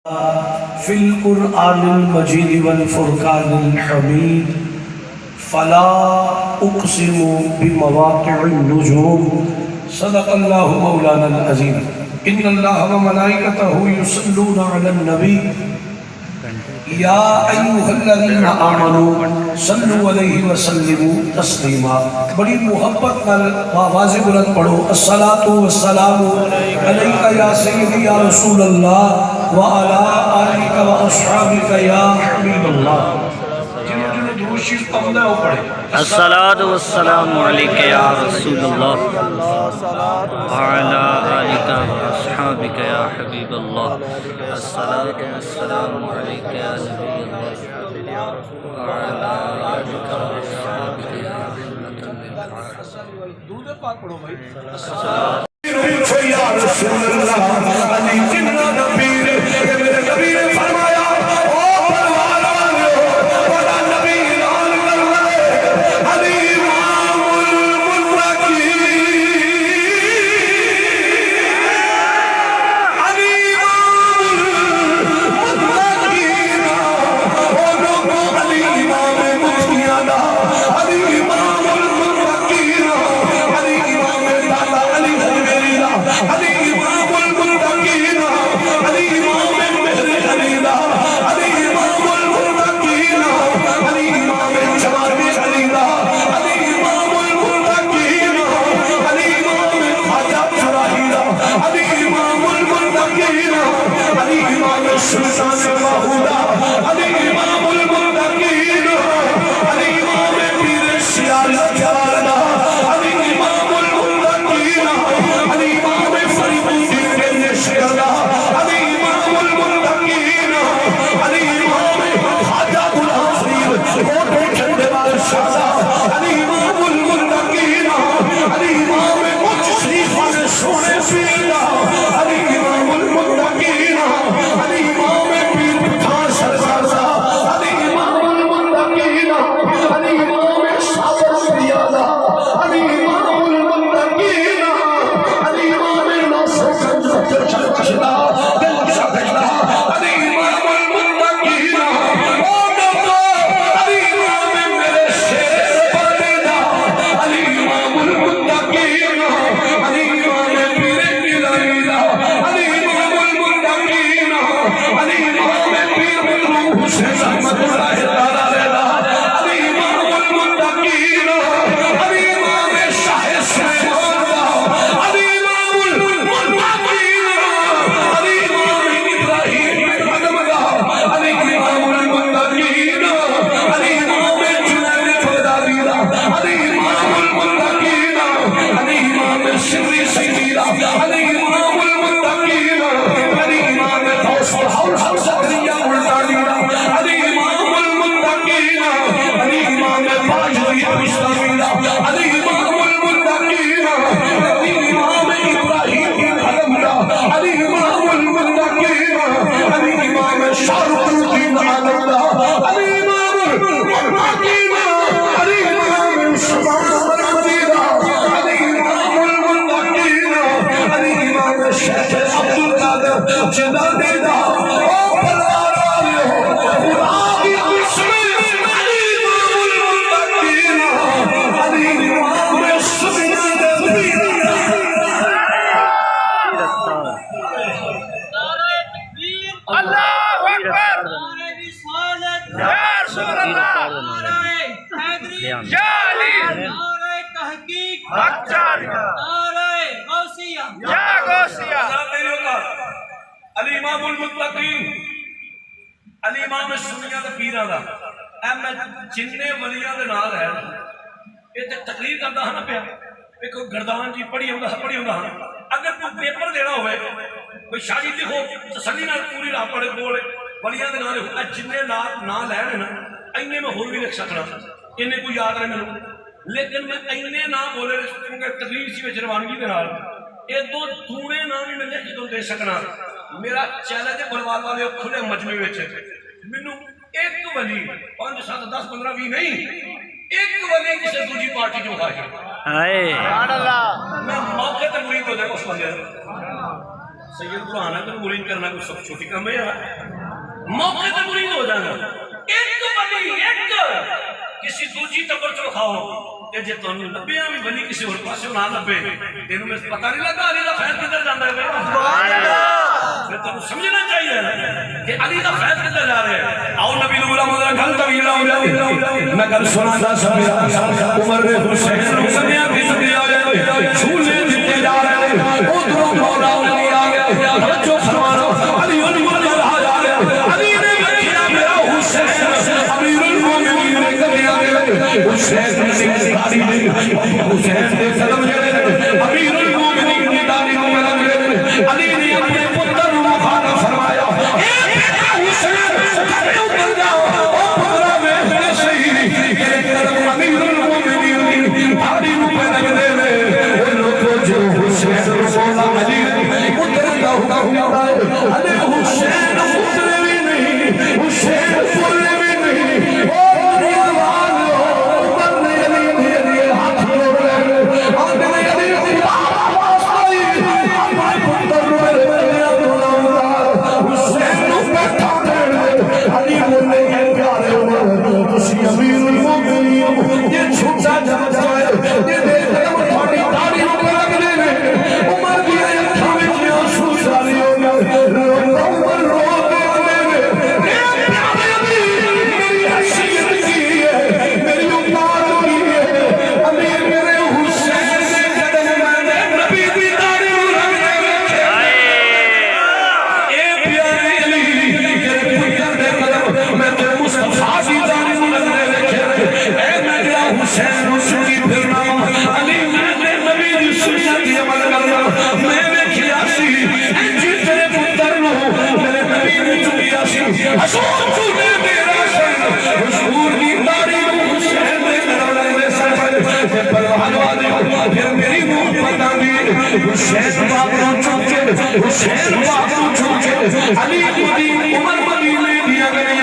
فی القرآن المجید والفرقان الحمید فلا اقسم بمواقع النجوم صدق اللہ مولانا العظیم ان اللہ وملائکتہ یصلون علی النبی یا ایوہ الذین آمنوا صلوا علیہ وسلموا تسلیما. بڑی محبت نال آواز بلند پڑھو الصلاۃ والسلام علیک یا سیدی یا رسول اللہ وعلی آلک واصحابک یا حبیب اللہ. جنہوں نے درود شریف پڑھنا ہے وہ پڑھے الصلاۃ والسلام علیک یا رسول اللہ وعلی آلک واصحابک یا حبیب اللہ. الصلاۃ والسلام علیک یا نبی اللہ وعلی آلک واصحابک یا رحمۃ للعالمین. درود پاک پڑھو بھائی. یا رسول اللہ علی جنہ نبی میرے نبی نے فرمایا او پروانہ بڑا نبی اعلان کر رہے علی امام المتقین علی امام المتقین او لوگوں علی امام متقین علی امام المتقین علی امام دادا علی علی امام المتقین علی امام مہر علیلہ علی امام المتقین علی امام جواد علیلہ علی امام المتقین علی امام خواجہ جراحیلہ علی امام المتقین علی امام سلطان باہودہ علی امام المتقین علی امام پیر سیالہ جوالہ علی امام المتقین علی امام فریدی کے شیرہ علی امام المتقین علی امام خواجہ غلام فرید کوٹے جھنڈے والے شہزاد علی امام المتقین علی امام مجھ شریف والے سونے پیرہ علی امام المتقین علی امام پیر پٹھان سرزازہ علی امام المتقین علی امام شاور شریعہ علی امام المتقین علی امام ناصر گنج چلچلہ دل شاکشلہ علی امام المتقین او نبو علی امام میرے شیر پردہ علی امام المتقین علی امام پیر نیلہ علی امام المتقین علی امام پیر مطلوب حسین احمد اللہ تعالیٰ علی امام المتقین علی امام شاہ سلیمان علی امام المتقین علی امام ابراہیم بن ادم علی امام المتقین علی امام جنید بغدادی علی امام المتقین علی امام سری سیدی علی امام المتقین علی امام غوث الحق زکریا ملتانی علی امام المتقین علی امام باجوی اسلامی علی امام المتقین علی امام ابراہیم بن ادم علی امام المتقین علی امام شاہ رخ الدین عالم علی امام المتقین علی امام سبحان المدینہ علی امام المتقین علی امام شیخ عبد القادر جنانی او پروانہ خدا کی قسم علی امام المتقین علی امام سبحان اللہ اکبر یا رسول اللہ یا علی نعرہ تحقیق حق جاریہ نعرہ غوثیہ یا غوثیہ علی امام المتقین علی امام سنیاں دے پیراں دا اے میں جننے ولیاں دے نال ہے یہ تے تقریر کردا ہاں نا پیا ایک گردان جی پڑھی ہوندا ہاں اگر کوئی پیپر دینا ہوئے کوئی شاہی لکھو تسلی نال پوری راہ پڑھے بولے ولیاں دے نال اے جننے نال لے نا اینے میں ہور بھی لکھ سکنا اینے کوئی یاد نہیں مینوں لیکن میں اینے نہ بولے کیونکہ تقریر سی وچ روانگی دے نال اے دو دونے نام بھی میں لکھ کے دے سکنا. میرا چیلنج ہے بلوال والے کھلے مجمع وچ مینوں ایک ولی 5 7 10 15 20 نہیں ایک ولی کسی دوسری پارٹی جو ہے ہائے سبحان اللہ میں موقع تے مرید ہو جائے اس بندے سید قرآن ہے تو مرید کرنا کوئی سب چھوٹی کام ہے یار موقع تے مرید ہو جانا ایک ولی ایک کسی دوجی ٹبر چ کھاؤ کہ جے تانوں لبیا بھی ولی کسی اور پاسے نہ لبے تینوں میں پتہ نہیں لگا علی دا فیض کدھر جاندا ہے سبحان اللہ میں تانوں سمجھنا چاہیے کہ علی دا فیض کدھر جا رہا ہے آؤ نبی غلام دا گل طویل ہو میں گل سناتا سمجھا عمر نے حسین نو سمیا بھی سمجھا چھولے دتے جا رہے ہیں ادھروں مولا علی آ گیا توجہ فرمانا علی علی آ جا رہا علی نے دیکھا میرا حسین امیر المومنین نے کبھی آ گیا حسین نے داڑھی حسین نے قدم جڑے امیر المومنین کی داڑھی کو قدم جڑے علی نے اپنے پتر کو مخاطب فرمایا اے بیٹا حسین کبھی اوپر جاؤ او پترا میں صحیح کہ قدم امیر المومنین کی داڑھی کو قدم دے وہ لوگ جو حسین مولا علی اتر کا حکم ہے علی حسین اترے بھی نہیں حسین بولے بھی نہیں او دیوان عمر نے علی ہاتھ جوڑ لے اور نے علی آئی اپنے پتر میرے حسین بیٹھا دے علی بولے یہ پیارے عمر کسی امیر المومنین یہ چھوٹا جب جائے یہ دے قدم تھوڑی داڑھی پر لگ دے عمر کی اکھاں وچ آنسو جاری ہو گئے عمر رو علی مدین عمر مدینے دیا گئی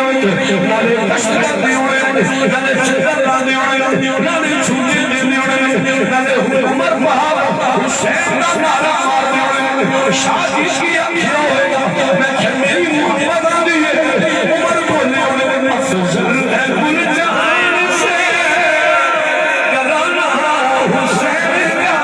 نالے کشت کرتے ہوئے نالے چکر لانے ہوئے نالے چھوٹے دینے ہوئے نالے عمر بہار حسین کا نارا مارنے ہوئے شادی کی آنکھیں ہوئے میں کہ میری محبت آدھی ہے عمر بولنے ہوئے افضل ہے گل جہان سے کرانا حسین کا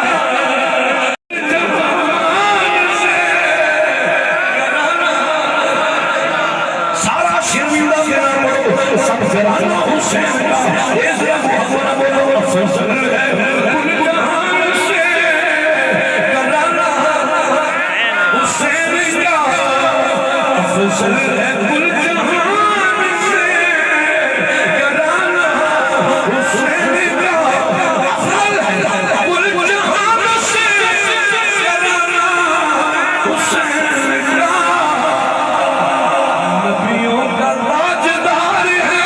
سب کرانا حسین کا اس محبت بولو افضل ہے گل جہان سے کرانا حسین کا افضل ہے گل جہان سے کرانا حسین کا افضل ہے گل جہان سے کرانا حسین کا نبیوں کا تاجدار ہے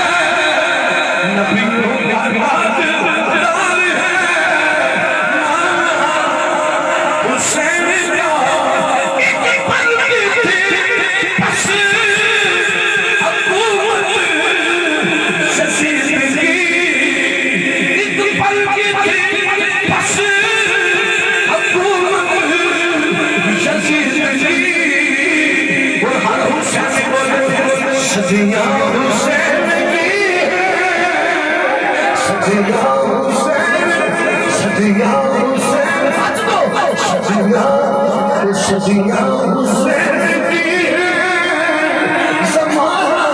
نبیوں کا تاجدار ہے حسین کا ایک پل کی تھی بس حکومت ششید کی ایک پل کی تھی بس حکومت ششید کی اور ہر حسین بولے صدیاں حسین کی صدیاں حسین صدیاں حسین صدیاں حسین کی زمانہ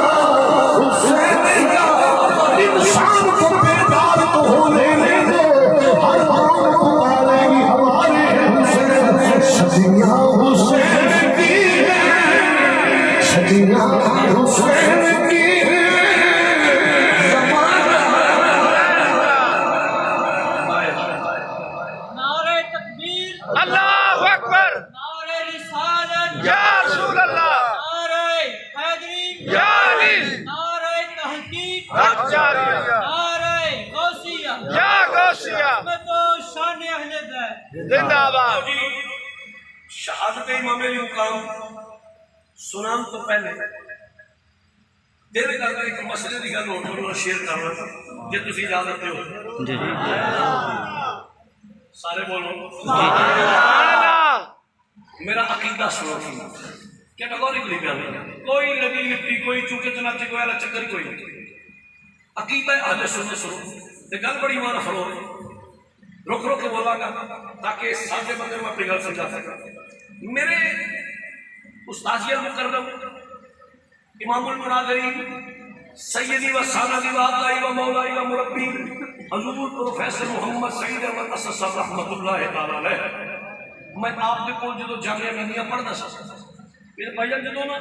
حسین کا انسان کو بیدار تو ہونے لے دو ہر قوم پکارے گی ہمارے حسین صدیاں حسین کی صدیاں حسین کی نعرہ تکبیر اللہ اکبر نعرہ رسالت یا رسول اللہ نعرہ حیدری یا علی نعرہ تحقیق حق جاریہ نعرہ غوثیہ یا غوثیہ عظمت و شان اہل بیت زندہ باد شہادت امام علی مقام سنان تو پہلے دل کرتا ایک مسئلے کی گل نوٹ شیئر کرنا جی تھی اجازت دیو جی سارے بولو اللہ میرا عقیدہ سنو کیٹاگوریکلی بیان کوئی لگی لپٹی کوئی چوکے چناتے کوئی الگ چکر کوئی نہیں عقیدہ اہل سنت سنو تے گل بڑی مان فرو رک رک کے بولا گا تاکہ سادے بندے میں اپنی گل سمجھا سکا میرے استاذی المکرم امام المناظرین سیدی و سالدی و آقائی و مولائی و مربی حضور پروفیسر محمد سعید احمد اسد صاحب رحمت اللہ تعالی علیہ میں آپ کے کول جدو جامعہ مدینہ پڑھدا سا میرے بھائی جان جدو نا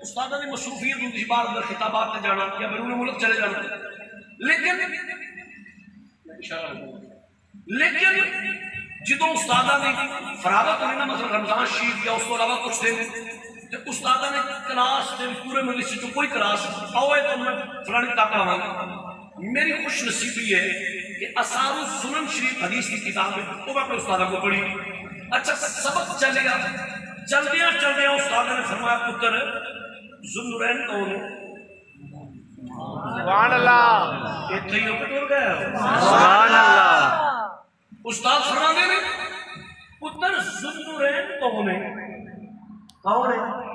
استاداں دی مصروفیت ہوندی سی باہر اندر خطابات تے جانا یا بیرون ملک چلے جانا لیکن جدو استاداں دی فراغت ہوئی نا مثلا رمضان شریف یا اس کو علاوہ کچھ دن تے استاداں نے کلاس دے پورے مجلس چ کوئی کلاس اوے تو میں فلانی تک آواں میری خوش نصیبی ہے کہ اثار السنن شریف حدیث کی کتاب ہے وہ میں اپنے استادوں کو پڑھی اچھا سبق چلے گا چلدیاں چلدیاں استاد نے فرمایا پتر ذوالنورین کون ہے سبحان اللہ اتنے ہی اوپر ٹور گیا سبحان اللہ استاد فرماتے ہیں پتر ذوالنورین کون ہے کون ہے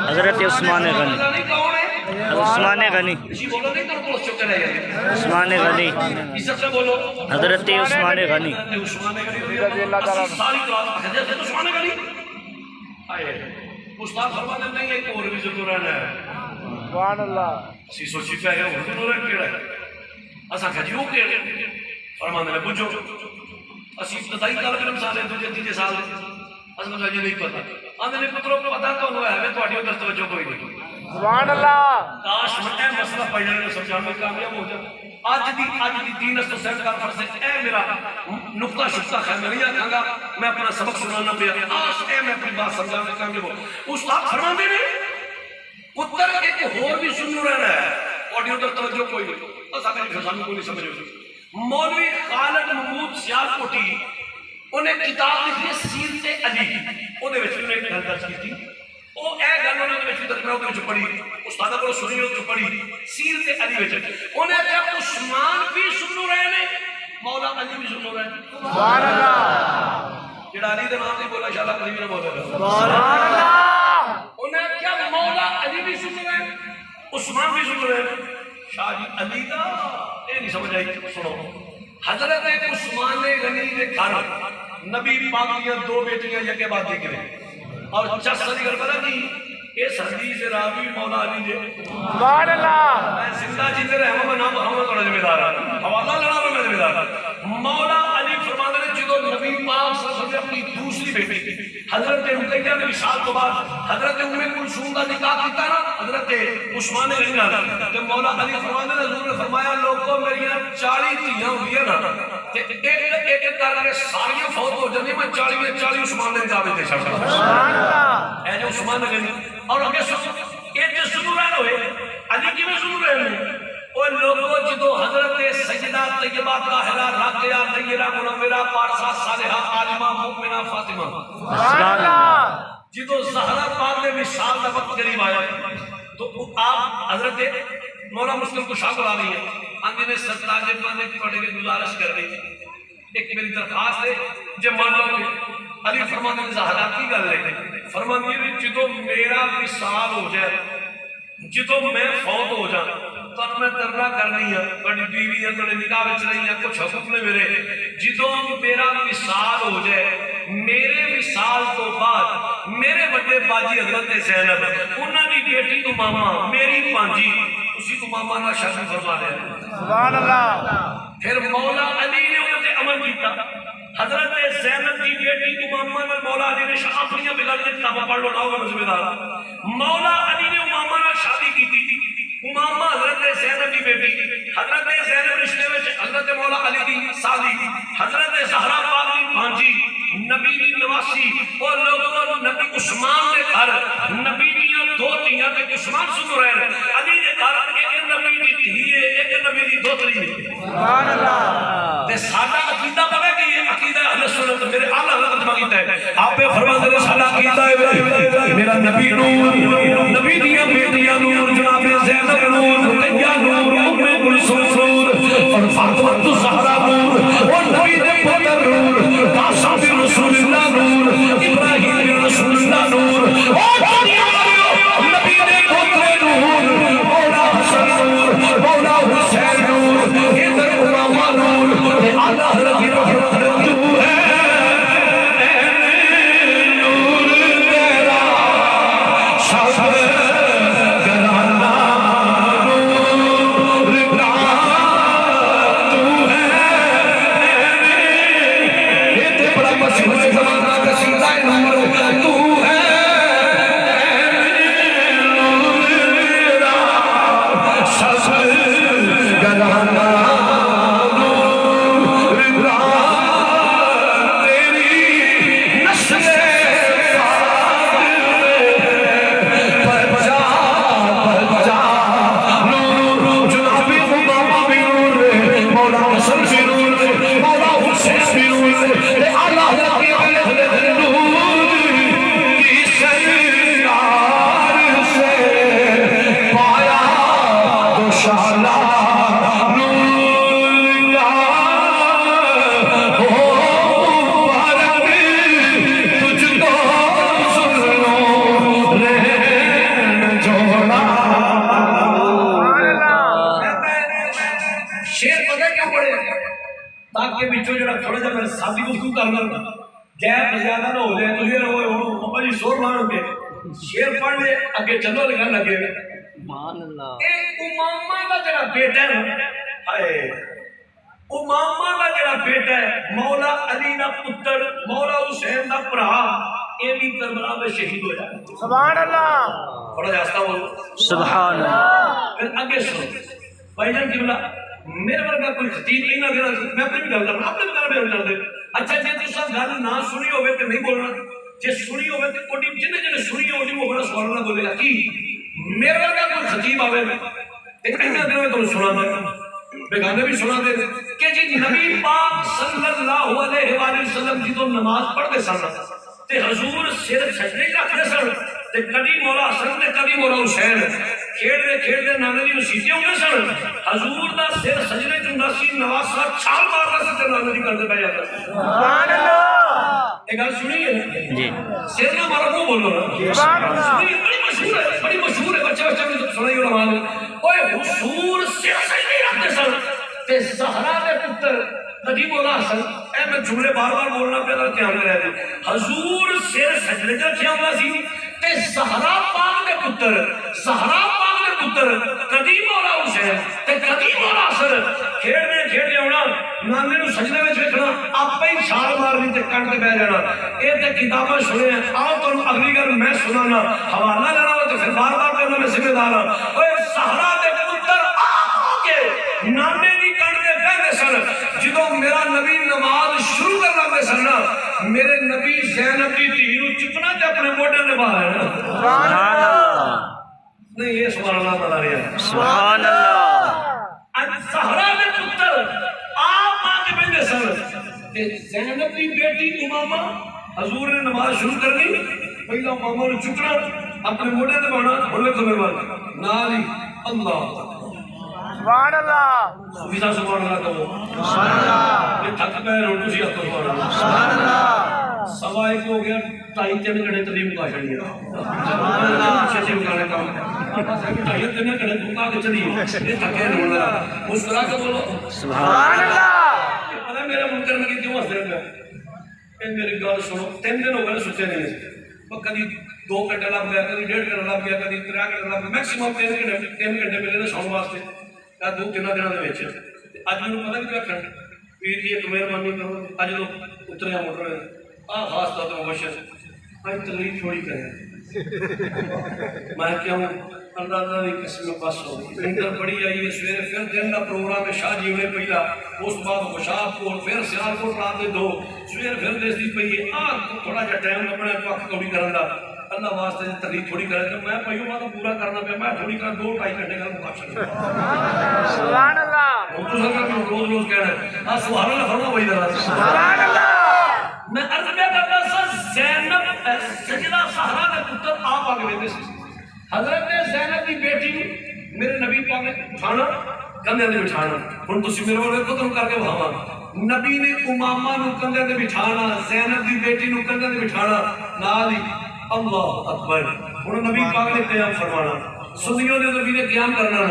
حضرت عثمان غنی کون ہے عثمان غنی جی بولو نہیں تو بولو چپ رہے ہیں عثمان غنی عزت سے بولو حضرت عثمان غنی عثمان غنی ساری کلاس حضرت عثمان غنی آئے استاد فرماتے ہیں نہیں ایک اور بھی ذوالنورین ہے سبحان اللہ اسی سوچی پہ ہے وہ ذوالنورین کیڑا ہے اساں کہا جی وہ کیڑا ہے فرماتے ہیں پوچھو اسی ابتدائی طالب علم سال دوجے تیجے سال اساں کہا جی نہیں پتہ آندے نے پتروں کو پتہ تو ہے میں تہاڈی ادھر توجہ کوئی نہیں سبحان اللہ کاش میں مسئلہ پڑھنے میں سمجھانے میں کامیاب ہو جائے آج دی دین اس تو سینڈ کر فرض ہے اے میرا نقطہ شقہ ہے میں نہیں آکھاں گا میں اپنا سبق سنانا پیا آج اے میں اپنی بات سمجھانے میں کامیاب ہو استاد فرماندے نے پتر ایک اور بھی ذوالنورین ہے تہاڈی ادھر توجہ کوئی نہیں اساں کہیں سانوں کوئی نہیں سمجھو مولوی خالد محمود سیالکوٹی انہیں کتاب لکھی سیرت علی اودے وچ انہیں ایک گل درج کیتی او اے گل انہوں نے تقریر وچ پڑھی استاد کو سنی وچ پڑھی سیرت علی وچ انہیں کہا عثمان بھی ذوالنورین ہے مولا علی بھی ذوالنورین سبحان اللہ جڑا علی دے نام تے بولا انشاءاللہ کبھی نہ بولے گا سبحان اللہ انہیں کہا مولا علی بھی ذوالنورین عثمان بھی ذوالنورین شاہ جی علی دا اے نہیں سمجھ آئی سنو حضرت عثمان غنی کے گھر نبی پاک کی دو بیٹیاں یکے بعد دیکھ رہے اور چس صدی کر پتا کی اس حدیث راوی مولا علی دے سبحان اللہ میں زندہ جیتے رہے میں نام محمد کا ذمہ دار حوالہ لڑا میں ذمہ دار مولا علی فرماتے ہیں جدو نبی پاک صلی اللہ علیہ وسلم اپنی دوسری بیٹی حضرت رقیہ نے وصال کے بعد حضرت ام کلثوم کا نکاح کیتا نا حضرت عثمان غنی نال کہ مولا علی فرماتے ہیں حضور نے فرمایا لوگوں میری 40 دھیاں ہوئی نا تے ایک ایک کر کے ساری فوت ہو جاندی میں 40 عثمان نے جاوے دے چھڑ سبحان اللہ اے جو عثمان غنی اور اگے سن یہ جو ذوالنورین ہوئے علی کی میں ذوالنورین ہے اور لوگوں جدو حضرت سجدہ طیبہ طاہرہ راقیہ طیبہ منورہ پارسہ صالحہ عالمہ مومنہ فاطمہ سبحان اللہ جدو زہرہ پاک نے وصال کا وقت قریب آیا تو آپ حضرت مولا مسلم کو شاہ بلا رہی ہیں اندھی نے سرتاج پانے کی پڑھے کے گزارش کر رہی ایک میری درخواست ہے جو مان لو کہ علی فرمانے نے زہرہ کی گل لے فرمانے نے جدو میرا وصال ہو جائے جدو میں فوت ہو جاؤں تو میں ترنا کرنی ہے بڑی بیوی ہے بڑے نکاح وچ رہی ہے کچھ حکم نے میرے جدو میرا وصال ہو جائے میرے وصال تو بعد میرے بڑے باجی حضرت زینب انہاں دی بیٹی امامہ میری پانجی اسی امامہ نال شادی فرما دے سبحان اللہ پھر مولا علی نے انہاں تے عمل کیتا حضرت زینب کی بیٹی امامہ نال مولا علی نے اپنی بغل کے کتاباں پڑھ لو ناؤ ذمہ دار مولا علی نے امامہ نال شادی کی تھی امامہ حضرت زینب کی بیٹی حضرت زینب رشتے میں حضرت مولا علی کی سالی حضرت زہرا پاک کی بھانجی نبی کی نواسی اور لوگوں نبی عثمان کے گھر نبی کی دو تیاں تے عثمان ذوالنورین علی کے گھر ایک نبی کی دھی ہے ایک نبی کی دوتری ہے سبحان اللہ تے ساڈا عقیدہ پتہ کی ہے عقیدہ اہل سنت میرے اعلی حضرت کا عقیدہ ہے آپ پہ فرماتے ہیں ساڈا عقیدہ ہے میرا نبی نور نبی دیاں بیٹیاں نور جناب زینب نور رقیہ نور ام کلثوم نور اور فاطمہ الزہرا نور اور نبی دے پتر نور قاسم بن رسول اللہ نور ابراہیم بن رسول تاکہ بچوں جڑا تھوڑا جا میں ساتھی گفتگو کرنا گیپ زیادہ نہ ہو جائے تو یہ رہو بابا جی سور مارو گے شیر پڑھ لے اگے چلو لگا لگے امامہ کا جڑا بیٹا ہے ہائے امامہ کا جڑا بیٹا ہے مولا علی دا پتر مولا حسین دا بھرا یہ بھی کربلا میں شہید ہو جائے سبحان اللہ تھوڑا جا استا بولو سبحان اللہ پھر آگے سنو بھائی جان قبلہ میرے ورگا کوئی خطیب نہیں نہ دینا میں اپنی بھی گل کرنا اپنے بھی کرنا بیان کر دے اچھا جی تسا گل نہ سنی ہوئے تو نہیں بولنا جی سنی ہوئے تو کوئی جنہیں جنہیں سنی ہوئے وہ بڑا سوال نہ بولے گا کی میرے ورگا کوئی خطیب آوے ایک اینا دنوں میں تمہیں سنا دے بیگانے بھی سنا دے کہ جی نبی پاک صلی اللہ علیہ وآلہ وسلم جی تو نماز پڑھ دے سن تے حضور سر سجدے رکھتے سن تے کبھی مولا حسن تے کبھی مولا حسین کھیڑ دے نانے دی مسیتیں ہوندے سن حضور دا سر سجدے چ ہوندا سی نواسا چھال ماردا سی تے نانے دی کردے پے جاتا سبحان اللہ ایک گل سنی ہے جی سر نہ مارو کو بولو سبحان اللہ بڑی مشہور ہے بچے بچے میں سنائی علماء نے اوے حضور سر سجدے رکھتے سن تے زہرا دے پتر نبی مولا حسن اے میں جملے بار بار بولنا پہ اگر دھیان میں رہ دے حضور سر سجدے تے رکھیا ہوندا سی تے زہرا پاک دے پتر زہرا پاک دے پتر کدی مولا حسین تے کدی مولا حسن کھیڑ ہونا نانے نو سجدے وچ ویکھنا آپے ہی چھال مارنی تے کٹ تے بیٹھ جانا اے تے کتاباں سنے ہیں آؤ تانوں اگلی گل میں سنانا حوالہ لینا تے پھر بار بار کرنا میں ذمہ دار ہاں اوے زہرا دے پتر آ کے نانے دی کٹ تے بیٹھے سن جدوں میرا نبی نماز شروع کر لگے سن میرے نبی زینب دی دھی نو چکنا تے اپنے موڈے تے باہر ہے سبحان اللہ نہیں یہ سبحان اللہ بتا رہا ہے سبحان اللہ زہرا دے پتر آپ آ کے بیٹھے سن تے زینب دی بیٹی امامہ حضور نے نماز شروع کرنی پہلا امامہ نو چکنا اپنے موڈے تے بانا بولے تو میرے بات ناری اللہ سبحان اللہ سبحان سبحان اللہ کہو سبحان اللہ یہ تھک پہ رو تسی ہاتھ سبحان اللہ سبحان اللہ سوا ایک ہو گیا 2.5 گھنٹے تری مکا چھڑی ہے سبحان اللہ چھے مکانے کام 2.5 گھنٹے مکا کے چلی یہ تھکے رونا اس طرح کا بولو سبحان اللہ پتہ میرے منکر میں کیوں ہنس رہے ہیں میری گل سنو 3 دن ہو گئے سوچے نہیں وہ کبھی 2 گھنٹے لگ گیا کبھی 1.5 گھنٹے لگ گیا کبھی 3 گھنٹے لگ گیا میکسیمم 3 گھنٹے ملے نا سون واسطے یا 2 دنوں دے اج مجھے پتا کہ کیا پیر جی ایک مہربانی کرو اج لوگ اترے موٹر خاص طور پر مبشر میں تقریر تھوڑی کریں میں کہوں اللہ کی قسم بس ہو انٹر پڑی آئی ہے سویرے پھر دن کا پروگرام ہے شاہ جی نے پہلا اس بعد خوشاب کو پھر سیال کو رات دے 2 سویرے پھر دیسی پہ تھوڑا جا ٹائم اپنے وقت تھوڑی کرن دا اللہ واسطے تقریر تھوڑی کرے تو میں پہیوں وہاں پورا کرنا پہ میں تھوڑی کر 2-2.5 گھنٹے کا مقابلہ سبحان اللہ تو سر روز روز کہہ رہے ہیں سبحان اللہ فرما وہی درا سبحان اللہ میں عرض میں کرتا سر زینب سجدہ سہرا دے پتر آپ آگے بیٹھے سی حضرت زینب دی بیٹی میرے نبی پاک نے اٹھانا کندھے تے بٹھانا ہن تسی میرے والے ختم کر کے بھاواں نبی نے امامہ نو کندھے تے بٹھانا زینب دی بیٹی نو کندھے تے بٹھانا نال ہی اللہ اکبر ہن نبی پاک نے قیام فرمانا سنیوں نے نبی نے قیام کرنا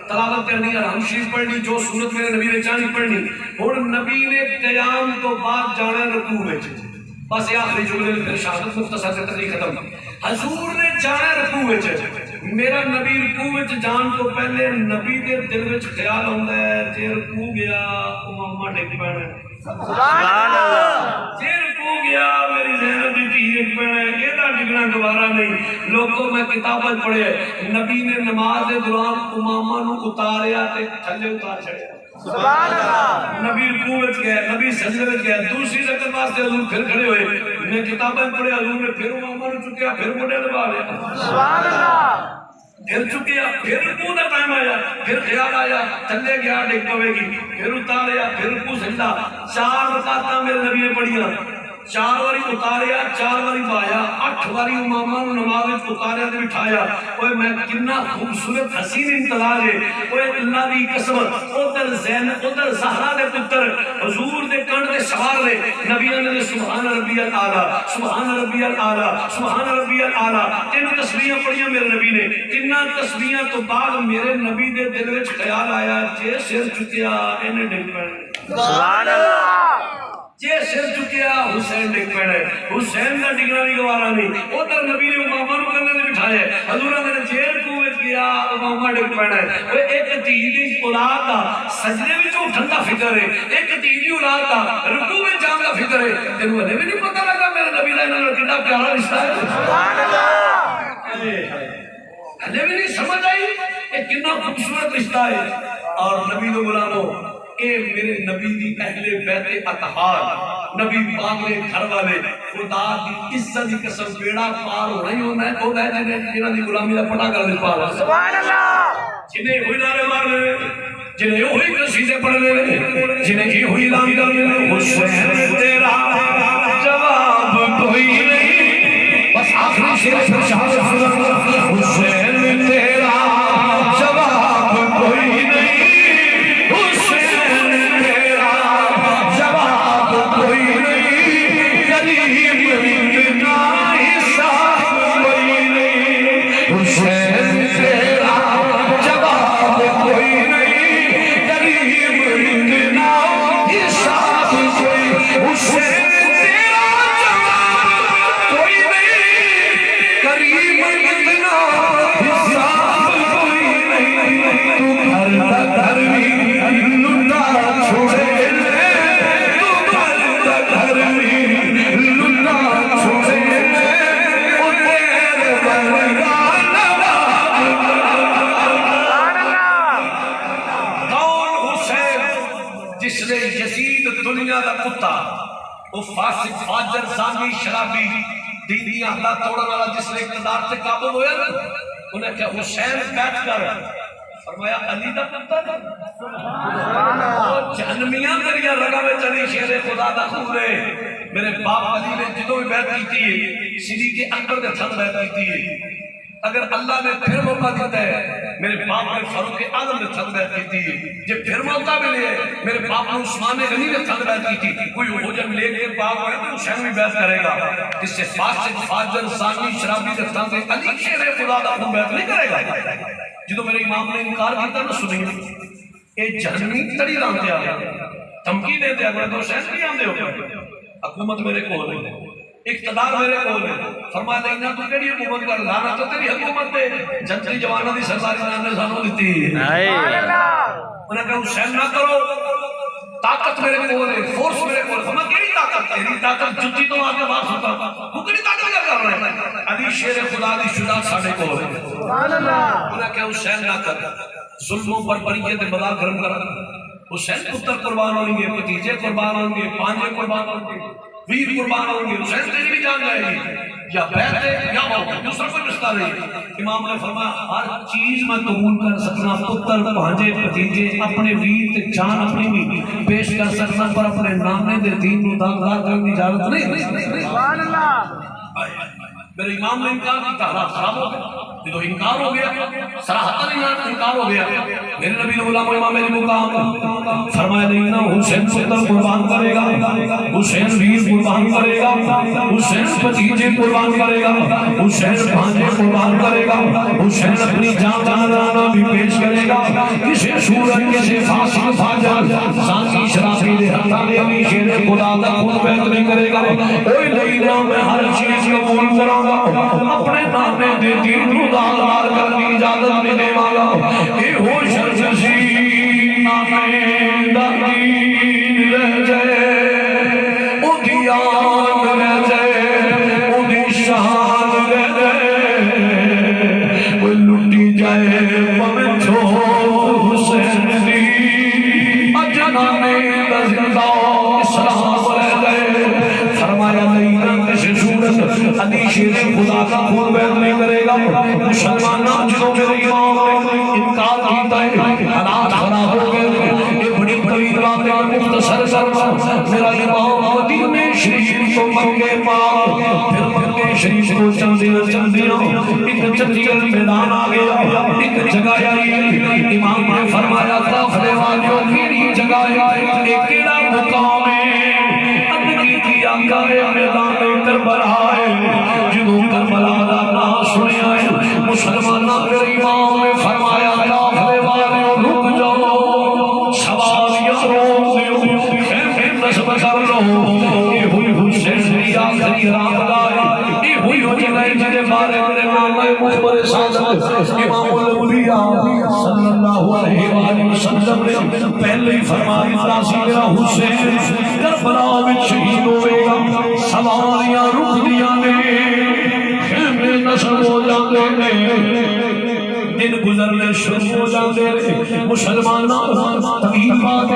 تلاوت کرنی حرام شریف پڑھنی جو سنت میرے نبی نے چاہنی پڑھنی ہن نبی نے قیام تو بعد جانا رکوع وچ بس یہ آخری جملے میں پھر شہادت مختصر سے تقریر ختم حضور نے جانا رکوع وچ میرا نبی رکوع وچ جان تو پہلے نبی دے دل وچ خیال ہوندا ہے جے رکوع گیا امامہ ڈگ پینا سبحان اللہ جے رکوع گیا میری زینب دی دھی ڈگ پینا ایدا ڈگنا دوبارہ نہیں لوگوں میں کتاباں پڑھے نبی نے نماز دے دوران امامہ نو اتاریا تے تھلے اتار چھڑیا سبحان اللہ نبی رکوع وچ گئے نبی سجدے وچ گئے دوسری رکعت واسطے حضور پھر کھڑے ہوئے میں کتابیں پڑھے حضور نے پھر امامہ نو چکیا پھر موڈے لگا لیا سبحان اللہ پھر چکیا پھر رکوع دا ٹائم آیا پھر خیال آیا تھلے گیا ڈگ پوے گی پھر اتاریا پھر رکوع سجدہ 4 رکعتاں میرے نبی نے پڑھیاں 4 باری اتاریا 4 باری بایا 8 باری امامہ نو نماز وچ اتاریا تے بٹھایا اوے میں کتنا خوبصورت حسین امتزاج ہے اوے اللہ دی قسم ادھر زینب ادھر زہرا دے پتر حضور دے کنڈ تے سوار نے نبیوں نے سبحان ربی الاعلی سبحان ربی الاعلی سبحان ربی الاعلی 3 تسبیحاں پڑھیاں میرے نبی نے 3 تسبیحاں تو بعد میرے نبی دے دل وچ خیال آیا جے سر چکیا اینے ڈگ پڑنا سبحان اللہ جے سر چکیا حسین ڈگ پڑے حسین کا ڈگنا بھی گوارا نہیں ادھر نبی نے امامہ نو کندھے تے بٹھایا حضور نے جیل کوت کیا امامہ ڈگ پڑا ہے ایک تیری اولاد دا سجدے وچ اٹھن دا فکر ہے ایک تیری اولاد دا رکوع وچ جان دا فکر ہے تینوں ہلے بھی نہیں پتہ لگا میرے نبی دا انہاں نال کتنا پیارا رشتہ ہے سبحان اللہ ہلے بھی نہیں سمجھ آئی کہ کتنا خوبصورت رشتہ ہے اور نبی دو غلاموں اے میرے نبی دی اہل بیت اطہار نبی پاک نے گھر والے خدا دی عزت دی قسم بیڑا پار ہو رہی ہونا ہے او ہے جنہاں دی غلامی دا پٹا کر دے پار سبحان اللہ جنہیں ہوئی نعرے مارنے جنہیں ہوئی قصیدے پڑھنے جنہیں ہوئی اعلان کرنے حسین تیرا جواب کوئی نہیں بس آخری شعر سے شہادت حسین تیرا جواب کوئی نہیں وہ فاسق فاجر زانی شرابی دینی احلا توڑا والا جس نے اقتدار سے قابل ہویا نا انہیں کہا حسین بیٹھ کر فرمایا علی دا پتہ جہنمیاں دریا رگا میں چلی شیر خدا دا خورے میرے باپ علی نے جدوں بھی بیعت کی تھی صدیق اکبر نے تھن بیعت کی تھی اگر اللہ نے پھر موقع دیتا ہے میرے باپ نے فاروق اعظم نے تھن بیعت کی تھی جب پھر موقع ملے میرے باپ نے عثمان غنی نے تھن بیعت کی تھی کوئی ہو جب لے کے باپ ہوئے تو حسین بھی بیعت کرے گا اس سے فاسق فاجر زانی شرابی نے تھن سے علی شیر خدا دا خون بیعت نہیں کرے گا جدو میرے امام نے انکار کیا نہ سنیں اے جہنمی تڑی لانتے آ دھمکی دیتے اگر تو حسین بھی آندے ہو حکومت میرے کو ہے اقتدار میرے کو ہے فرمایا دینا تو کیڑی حکومت کر لانا تو تیری حکومت ہے جنتی جوانوں دی سرکاری نام نے سانو دیتی انہاں کہا حسین نہ کرو طاقت میرے کو ہے فورس میرے کو ہے فرمایا کیڑی طاقت تیری طاقت جتی تو آگے بات ہوتا تو کیڑی طاقت کیا کر رہے ہیں علی شیر خدا دی شجاعت ساڈے کو ہے سبحان اللہ انہاں کہا حسین نہ کر ظلموں پر بریت بلا گرم کر حسین پتر قربان ہوں گے بھتیجے قربان ہوں گے پانجے قربان ہوں گے ویر قربان ہوں گے حسین تیری بھی جان جائے گی یا بیعت ہے یا موت ہے دوسرا کوئی رشتہ نہیں امام نے فرمایا ہر چیز میں قبول کر سکنا پتر بھانجے بھتیجے اپنے ویر تے جان اپنی بھی پیش کر سکنا پر اپنے نامے دے دین نو داغدار کرنے کی اجازت نہیں سبحان اللہ میرے امام نے انکار کی حالات خراب ہو گئے یہ تو انکار ہو گیا صراحتاً انکار ہو گیا میرے نبی نے غلام امام علی مقام فرمایا نہیں نا حسین پتر قربان کرے گا حسین ویر قربان کرے گا حسین بھتیجے قربان کرے گا حسین بھانجے قربان کرے گا حسین اپنی جان جانانا بھی پیش کرے گا کسی صورت کسی فاسق فاجر زانی شرابی دے ہتھا دے امی شیر خدا دا خون بیعت نہیں کرے گا اوے نہیں نا میں ہر چیز قبول کراں گا اپنے نامے دے دین نو داغدار کرنے کی اجازت ملے والا اے ہو شرسی نامے دا دین رہ جائے او دیان رہ جائے او دی شان رہ جائے وہ لٹی جائے پمیں چھوڑ حسین دی اجنامے دا زندہ اسلام رہ جائے فرمایا نہیں کسی صورت علی شیر خدا کا خون بیعت نہیں کرے گا مسلمانوں جو میرے امام نے انکار کیتا ہے حالات خراب ہو گئے یہ بڑی طویل باتیں مختصر کرنا میرا امام مدینے شریف کو مکے پاک پھر مکے شریف کو چندیاں ایک چندیل میدان آ گیا ایک جگہ آئی امام نے فرمایا قافلے والوں کی جگہ آئی ایک کیڑا مقام ہے میدان کربلا ہے جنہوں کربلا دا نام سنیا ہے مسلمانہ کے امام نے فرمایا قافلے والوں رک جاؤ سواریاں روک دیو صلی اللہ علیہ وآلہ وسلم نے پہلے ہی فرما دیتا سی میرا حسین کربلا وچ شہید ہوئے گا سواریاں رک دیاں نے خیمے نصب ہو جاندے نے دن گزرنے شروع ہو جاندے نے مسلماناں تقریبات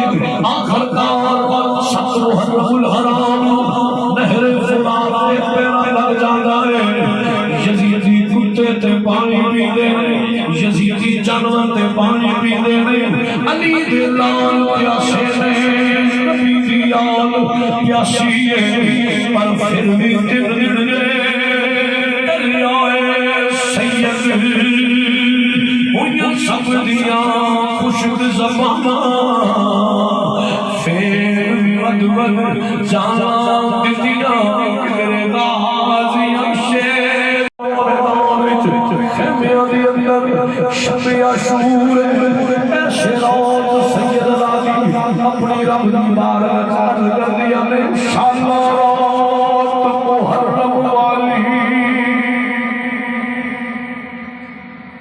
آخر کار 7 محرم الحرام نہر فرات تے پیرا لگ جاندا ہے یزیدی کتے تے پانی پیندے نے یزیدی جانور تے پانی پیندے نے علی دے لال پیاسے نے نبی دی آل پیاسی ہے پر پھر بھی دن گئے دریائے سید ہویاں سب دیاں خشک زباناں پھر ود ود جانا دتیاں میرے غازیاں شیر خیمیاں دی اندر شب عاشور ایسے رات سید راضی اپنی رب دی بارگاہ عرض کر دیا نے انشاءاللہ رات محرم والی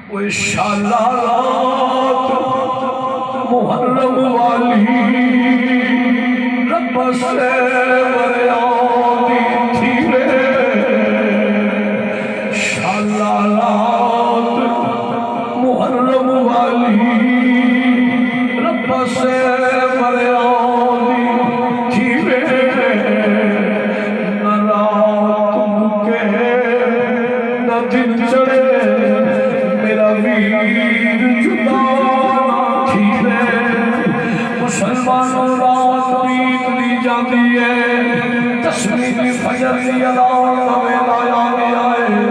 وہ انشاءاللہ رات محرم والی رب سے بریادی تھی رے انشاءاللہ رات محرم والی رب سے بریادی تھی رے نہ رات مکے نہ دن چڑھے میرا ویر جدا تھی رے مسلمانوں رات بیت دی جاتی ہے تسبیح فجر دی اذان کا ویلا آ گیا ہے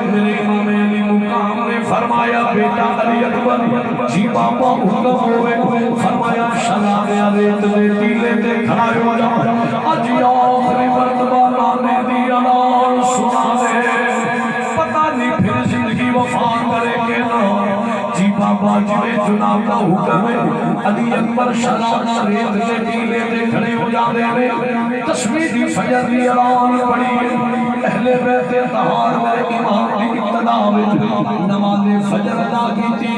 میرے امام علی مقام نے فرمایا بیٹا علی اکبر جی بابا حکم ہوئے فرمایا شراب ریت دے ٹیلے تے کھڑا ہو جا اج آخری مرتبہ لانے دی اذان سنا دے پتہ نہیں پھر زندگی وفا کرے کہ نہ جی بابا جی جناب کا حکم ہے علی اکبر شراب ریت دے ٹیلے تے کھڑے ہو جاندے نے تسبیح دی فجر دی اذان پڑھی اہل بیت طہار میرے امام دی ابتدا وچ نماز فجر ادا کیتی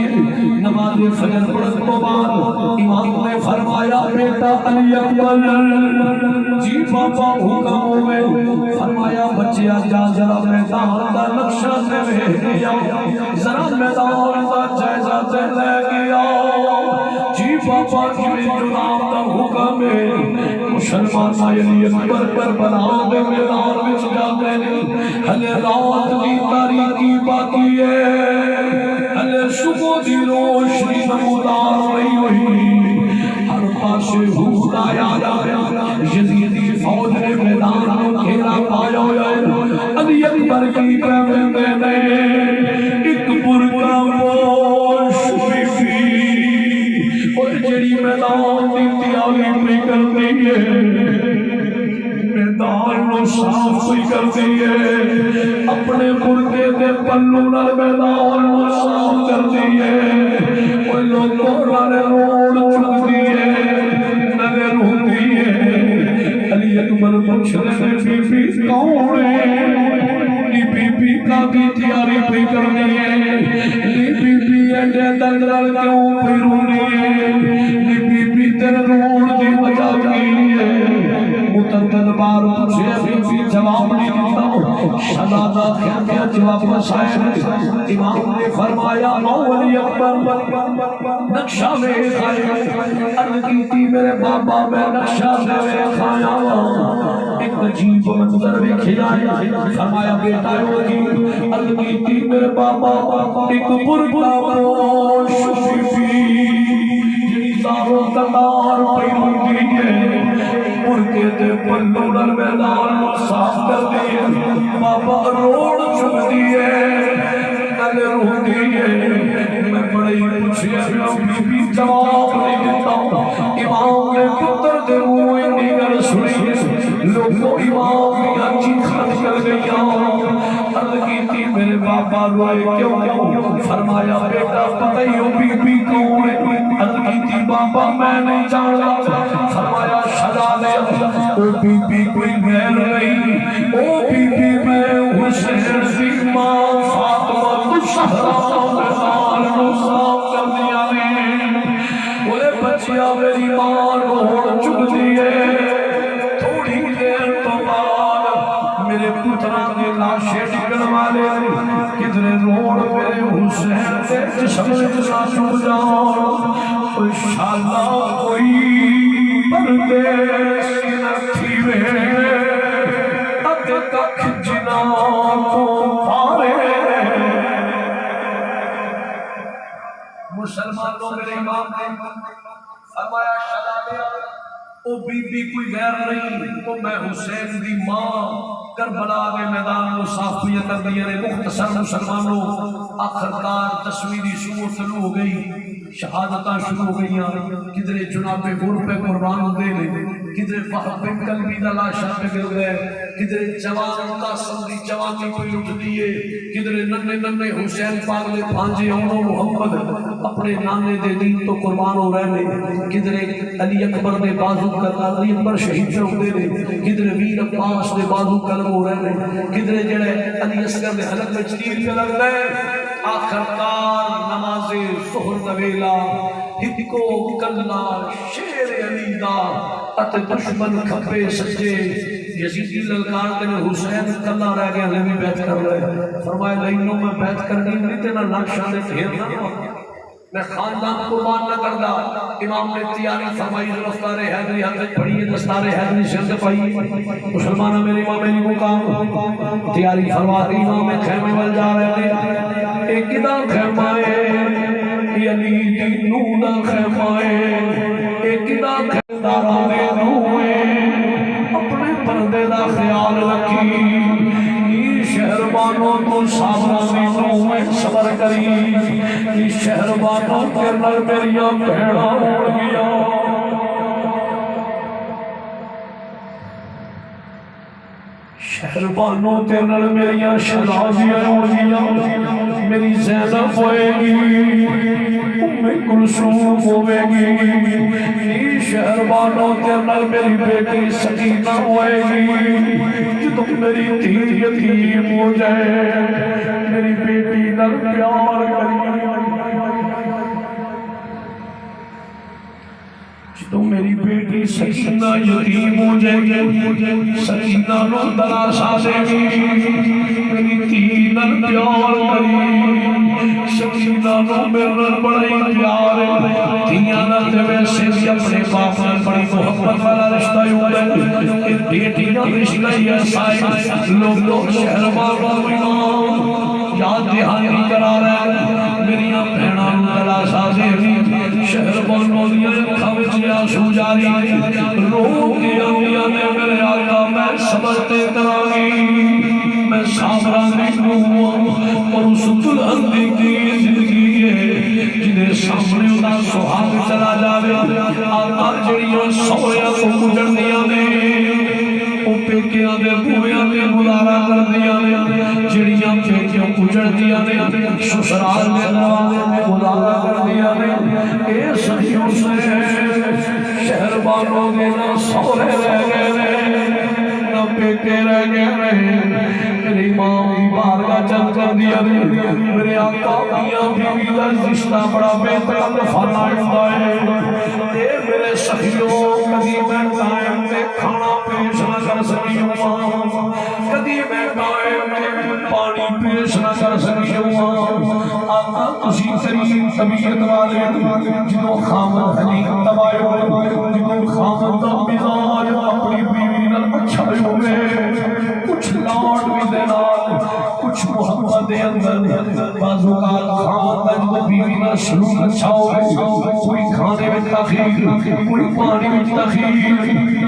نماز فجر پڑھن تو بعد امام نے فرمایا بیٹا علی اکبر جی بابا حکم ہوئے فرمایا بچیا جا ذرا میدان دا نقشہ تے ویکھ ذرا میدان دا جائزہ تے لے گیا جی بابا جی جناب دا حکم ہے مسلمان علی اکبر کربلا دے میدان وچ جاندے نے ہلے رات دی تاریکی باقی ہے ہلے صبح دی روشنی نمودار نہیں ہوئی ہر پاسے حور آیا یزیدی فوج نے میدان میں گھیرا پایا ہوا ہے علی اکبر کی پیوندے نے ایک برقع پوش بی بی اور جڑی میدان دی تیاری پہ کر دی ہے میدان نو صاف ہوئی کر دی ہے اپنے برقعے دے پلو نال میدان نو صاف کر دی ہے وہ لوگوں والے روڑ چک دی ہے نظر ہوتی ہے علی اکبر پوچھ رہے بی بی کون ہے بی بی کا بھی تیاری پہ کرنی ہے بی بی ایڈے دندرل کیوں پہ رونی ہے بی بی تیرے روڑ دی وجہ کی ہے متعدد بار پوچھے بی بی جواب نہیں دیتا شہزادہ کیا جواب مسائل امام نے فرمایا علی اکبر نقشہ میں کھایا عرض کی میرے بابا میں نقشہ میں کھایا ایک عجیب منظر میں کھلایا فرمایا بیٹا ہو جی عرض کی میرے بابا ایک برقع پوش بی بی جنی ساروں تدار پہ ہوتی ہے برقعے دے پلو نال میدان صاف کر دیے بابا روڑ چک دیے نل روتی ہے میں بڑے پوچھے بی بی جواب نہیں دیتا امام نے پتر دے منہ نگر سنی لوگوں امام کی اچھی خط کر گیا عرض کی تھی میرے بابا روئے کیوں فرمایا بیٹا پتہ ہی ہو بی بی کون ہے عرض کی تھی بابا میں نہیں جانا فرمایا شہزادے او بی بی کوئی غیر نہیں او بی بی میں حسین کی ماں فاطمہ الزہرا بچیا میری ماں روڑ چک دیئے تھوڑی دیر تو بعد میرے پتران کے لاشے ڈگن والے کدھر روڑ میرے حسین دے جسم جسا چک جاؤ انشاءاللہ کوئی پردیس نتھی میں اب تک جنا کو پارے مسلمانوں میرے امام نے فرمایا شہادت او بی بی کوئی غیر نہیں تو میں حسین دی ماں کربلا کے میدان مصافیت کردی نے مختصر مسلمانوں آخرکار تصویری شروع شروع ہو گئی شہادتاں شروع ہو گئیاں کدھر جناب غر پہ قربان ہوندے نے کدھر وہب بن کلبی دا لاشا پہ گر گئے کدھر جوان قاسم دی جوانی کوئی لٹ دیے کدھر ننے ننے حسین پاک دے بھانجے اونو محمد اپنے نانے دے دین تو قربان ہو رہے نے کدھر علی اکبر دے بازو کر علی اکبر شہید ہوندے نے کدھر ویر عباس دے بازو قلم ہو رہے نے کدھر جڑے علی اصغر دے حلق وچ تیر پہ لگ گئے آخرکار نماز ظہر دا ویلا ہکو کلا شیر علی دا ات دشمن کھپے سجے یزیدی للکار کے حسین کلا رہ گیا بھی بیعت کر رہے فرمایا لینوں میں بیعت کرنی نہیں تینا نقشہ دے ڈھیر نہ میں خاندان قربان نہ کردا امام نے تیاری فرمائی رفتار حیدری حضرت پڑھی ہے دستار حیدری سے اندر پائی مسلمانہ میرے امام میری مقام تیاری فرماتی امام خیمے وال جا رہے تھے ایک دا خیمائے علی دی نونا خیمائے ایک دا خیمداران دے نوے اپنے پردے دا خیال رکھی شہربانوں تو سامنے نوے صبر کری شہربانوں کے نر میریاں بہڑا اڑ گیا شہربانوں کے نر میریاں شرازیاں اڑ گیا میری زینب ہوئے گی کلثوم ہوئے گی شہربانوں کے نر میری بیٹی سکینہ ہوئے گی تو میری دھی یتیم ہو جائے میری بیٹی نر پیار کری تو میری بیٹی سکینہ یتیم ہو جائے سکینہ نو دلاسا دے گی میری دھی نر پیار کری سکینہ نو میرے بڑی پیار دھیاں نہ تے ویسے بھی اپنے باپ نے بڑی محبت والا رشتہ ہوتا ہے بیٹیاں رشتہ ہی ایسا ہے لوگ شہربانوں امام یاد دہانی کرا رہے میریاں بہناں دلاسا دے گی شہربانوں دیا کھوچ آنسو جاری رو کے انبیاء نے میرے آقا میں صبرتے کرانی میں صابرانی ہوں اور اس دلہن کی زندگی ہے جنہیں سامنے انہا سہاگ چلا جاوے آقا جڑیاں سویا کو مجھڑ دیا نے او پیکیاں دے بویاں دے گزارا کر دیا نے جڑیاں پیکیاں مجھڑ دیا نے سسرال دے گزارا کر دیا نے اے صحیحوں سے شہربانوں کے نہ سورے رہ گئے نہ پیکے رہ گئے میری ماں کی بارگاہ چل کر دیا میرے آقا میاں بیوی کا رشتہ بڑا بہتر فرمائندہ ہے اے میرے سخیوں کبھی میں ٹائم تے کھانا پیش نہ کر سکی ہوں کبھی میں ٹائم تے پانی پیش نہ کر سکی ہوں آقا تسی کریم طبیعت والے جنہوں خامد حلیم دبائے جنہوں خامد دا مزاج اپنی بیوی نہ اچھا ہوئے کچھ لاڈ بھی دینا کچھ محبت دے اندر بازو کا خامد دا جنہوں بیوی نہ سلوک اچھا ہوئے کوئی کھانے میں تخیر کوئی پانی میں تخیر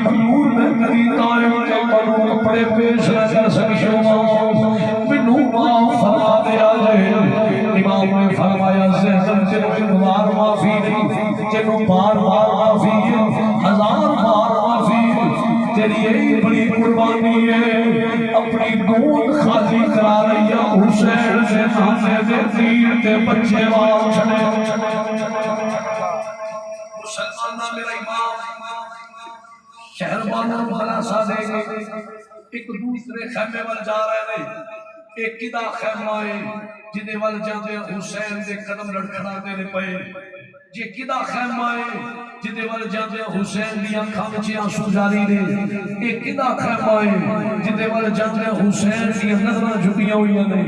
حضور میں کبھی قائم کے پنوں کپڑے پیش نہ کر سکی ہوں منوں معاف فرما دے آجے امام نے فرمایا زہدن جنہوں بار معافی نہیں جنہوں بار بار معافی ہزار بار معافی تیری یہی بڑی قربانی ہے اپنی گود خالی کرا رہی ہے حسین سے نانے دے تیر تے بچے وار چھڑے مسلمانہ میرا امام شہربانوں بھلا سا دے گے ایک دوسرے خیمے وال جا رہے ہیں ایک کدا خیمہ ہے جنہیں وال جاندے حسین دے قدم لڑکھڑا دے پئے جے کدا خیمہ ہے جدے وال جاندے حسین دی اکھاں وچ آنسو جاری نے اے کدا خیمہ ہے جدے وال جاندے حسین دی نظراں جھکیاں ہوئیاں نے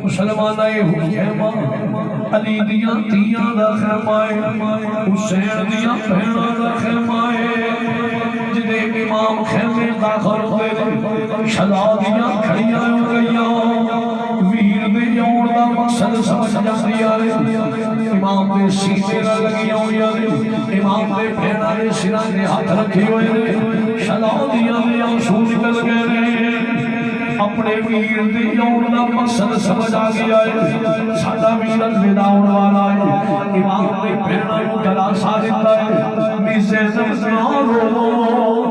مسلمان اے خیمہ علی دیاں تیاں دا خیمہ ہے حسین دیاں بہناں دا خیمہ ہے جدے امام خیمے داخل ہوئے شہزادیاں کھڑیاں ہو گئیاں ویر دے یون دا مقصد سمجھ جاندی آئے امام دے سینے لگیاں ہوئی امام دے بھیڑا دے سران دے ہاتھ رکھی ہوئے شہزادیاں دے آنسو نکل گئے اپنے ویر دے یون دا مقصد سمجھ آ گیا ہے ساڈا ویر الوداع ہونے والا ہے امام دے بھیڑا کو گلا سا دیتا ہے میزے نہ رو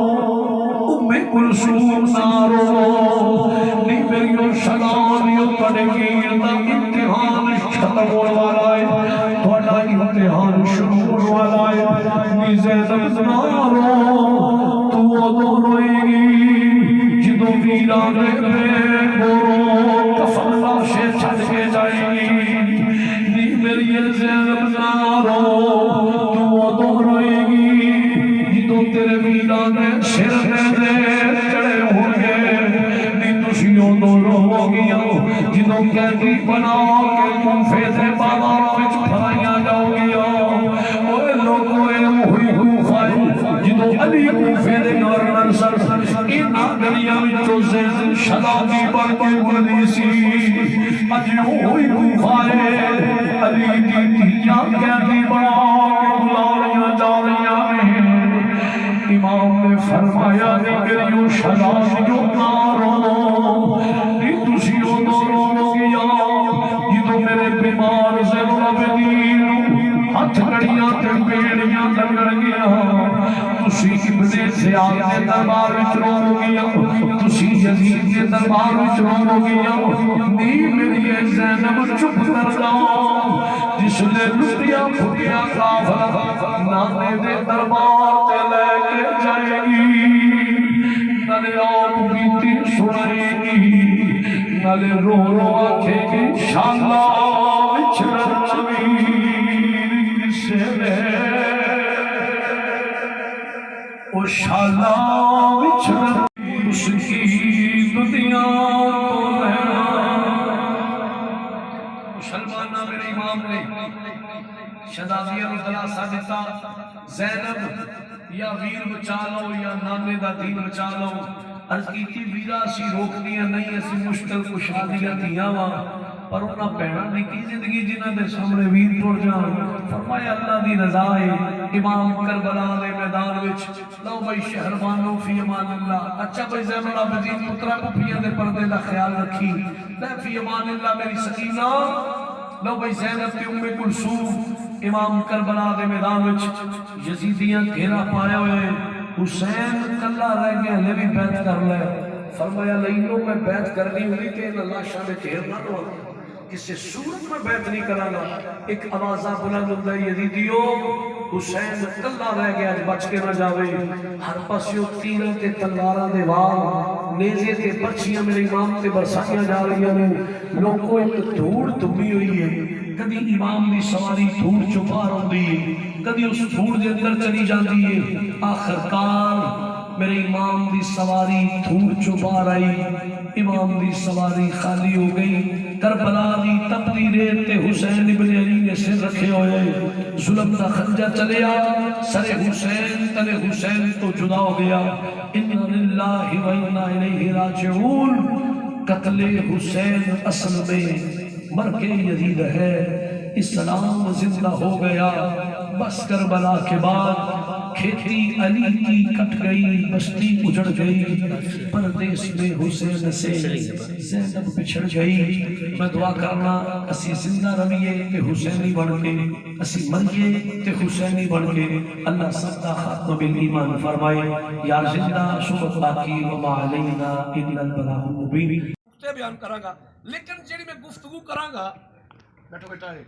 کلثوم نارو نی میریو شگانیو تڑے گیر دا امتحان ختم ہونے والا ہے تھوڑا امتحان شروع ہونے والا ہے نی زینب نارو تو دونوں گی جدو ویران پہ گورو کفن لاشے چھٹ کے جائیں گی نی میری زینب نارو تو دونوں گی جدو تیرے ویران سر دے چڑے ہوں گے نہیں تشیوں دونوں ہو گیا جنہوں کہتی بنا کے کوفے سے بازار وچ پھرائیاں جاؤ گیا اوے لوگوں اے ہوئی کوفہ جنہوں علی کوفے دے گورنر سر انہاں گلیاں وچوں زین شہزادی بن کے گزری سی اج ہوئی کوفہ علی دی دھیاں کہتی بنا کے بلاریاں جا رہیاں ہیں امام نے فرمایا نہیں میریو شہزادیوں نارو نہیں تسیوں دونوں گیا جدو میرے بیمار زین العابدین ہاتھ کڑیاں تے بیڑیاں لگڑ گیا تسی ابن زیاد کے دربار وچ رو گیا تسی یزید کے دربار وچ رو گیا نہیں میری زینب چپ کر جاؤ جس نے لٹیا پھٹیا کافر نانے دے دربار تے لے کے جائے گی نالے آپ بیتی سنائے گی نالے رو رو آکھے گی شالا وچھڑا چویر سے او شالا وچھڑا اس کی دنیا تو لینا مسلمانہ میرے امام نے شہزادیاں نے دلاسا دیتا زینب یا ویر بچا لو یا نانے دا دین بچا لو عرض کی تھی ویرا سی روک دیا نہیں اسی مشکل کشا دیا دیا وا پر انہاں بہنا دی کی زندگی جنہاں دے سامنے ویر ٹوڑ جان فرمایا اللہ دی رضا ہے امام کربلا دے میدان وچ لو بھائی شہربانو فی امان اللہ اچھا بھائی زین العابدین پترا کپیاں دے پردے دا خیال رکھی لے فی امان اللہ میری سکینہ لو بھائی زینب تے ام کلثوم امام کربلا دے میدان وچ یزیدیاں گھیرا پایا ہوئے حسین کلا رہ گیا لے بھی بیعت کر لے فرمایا لئینوں میں بیعت کرنی ہوئی کہ اللہ شاہ میں گھیر نہ لو کسی صورت میں بیعت نہیں کرانا ایک آوازہ بلند ہوتا ہے یزیدیو حسین کلا رہ گیا آج بچ کے نہ جاوے ہر پاسیوں تیرہ تے تلوارہ دے وار نیزے تے پرچیاں میرے امام تے برسائیاں جا رہی ہیں لوگوں ایک دھوڑ دمی ہوئی ہے کدی امام دی سواری دھوڑ چپا رہی ہے کدی اس دھوڑ دے اندر چلی جاتی ہے آخر کار میرے امام دی سواری دھوڑ چپا رہی امام دی سواری خالی ہو گئی کربلا دی تپتی ریت تے حسین ابن علی نے سر رکھے ہوئے ظلم دا خنجر چلے آ سر حسین تلے حسین تو جدا ہو گیا اِنَّ لِلَّهِ وَإِنَّا إِلَيْهِ رَاجِعُونَ قتل حسین اصل میں مر کے یزید ہے اسلام زندہ ہو گیا بس کربلا کے بعد کھیتی علی کی کٹ گئی بستی اجڑ گئی پردیس میں حسین سے زینب بچھڑ گئی میں دعا کرنا اسی زندہ رویے کہ حسینی بن کے اسی مریے کہ حسینی بن کے اللہ سبتا خاتم بالایمان فرمائے یا زندہ شبت باقی وما علینا الا البلاغ المبین بیان کراں گا لیکن جیڑی میں گفتگو کراں گا بیٹھو بیٹا ہے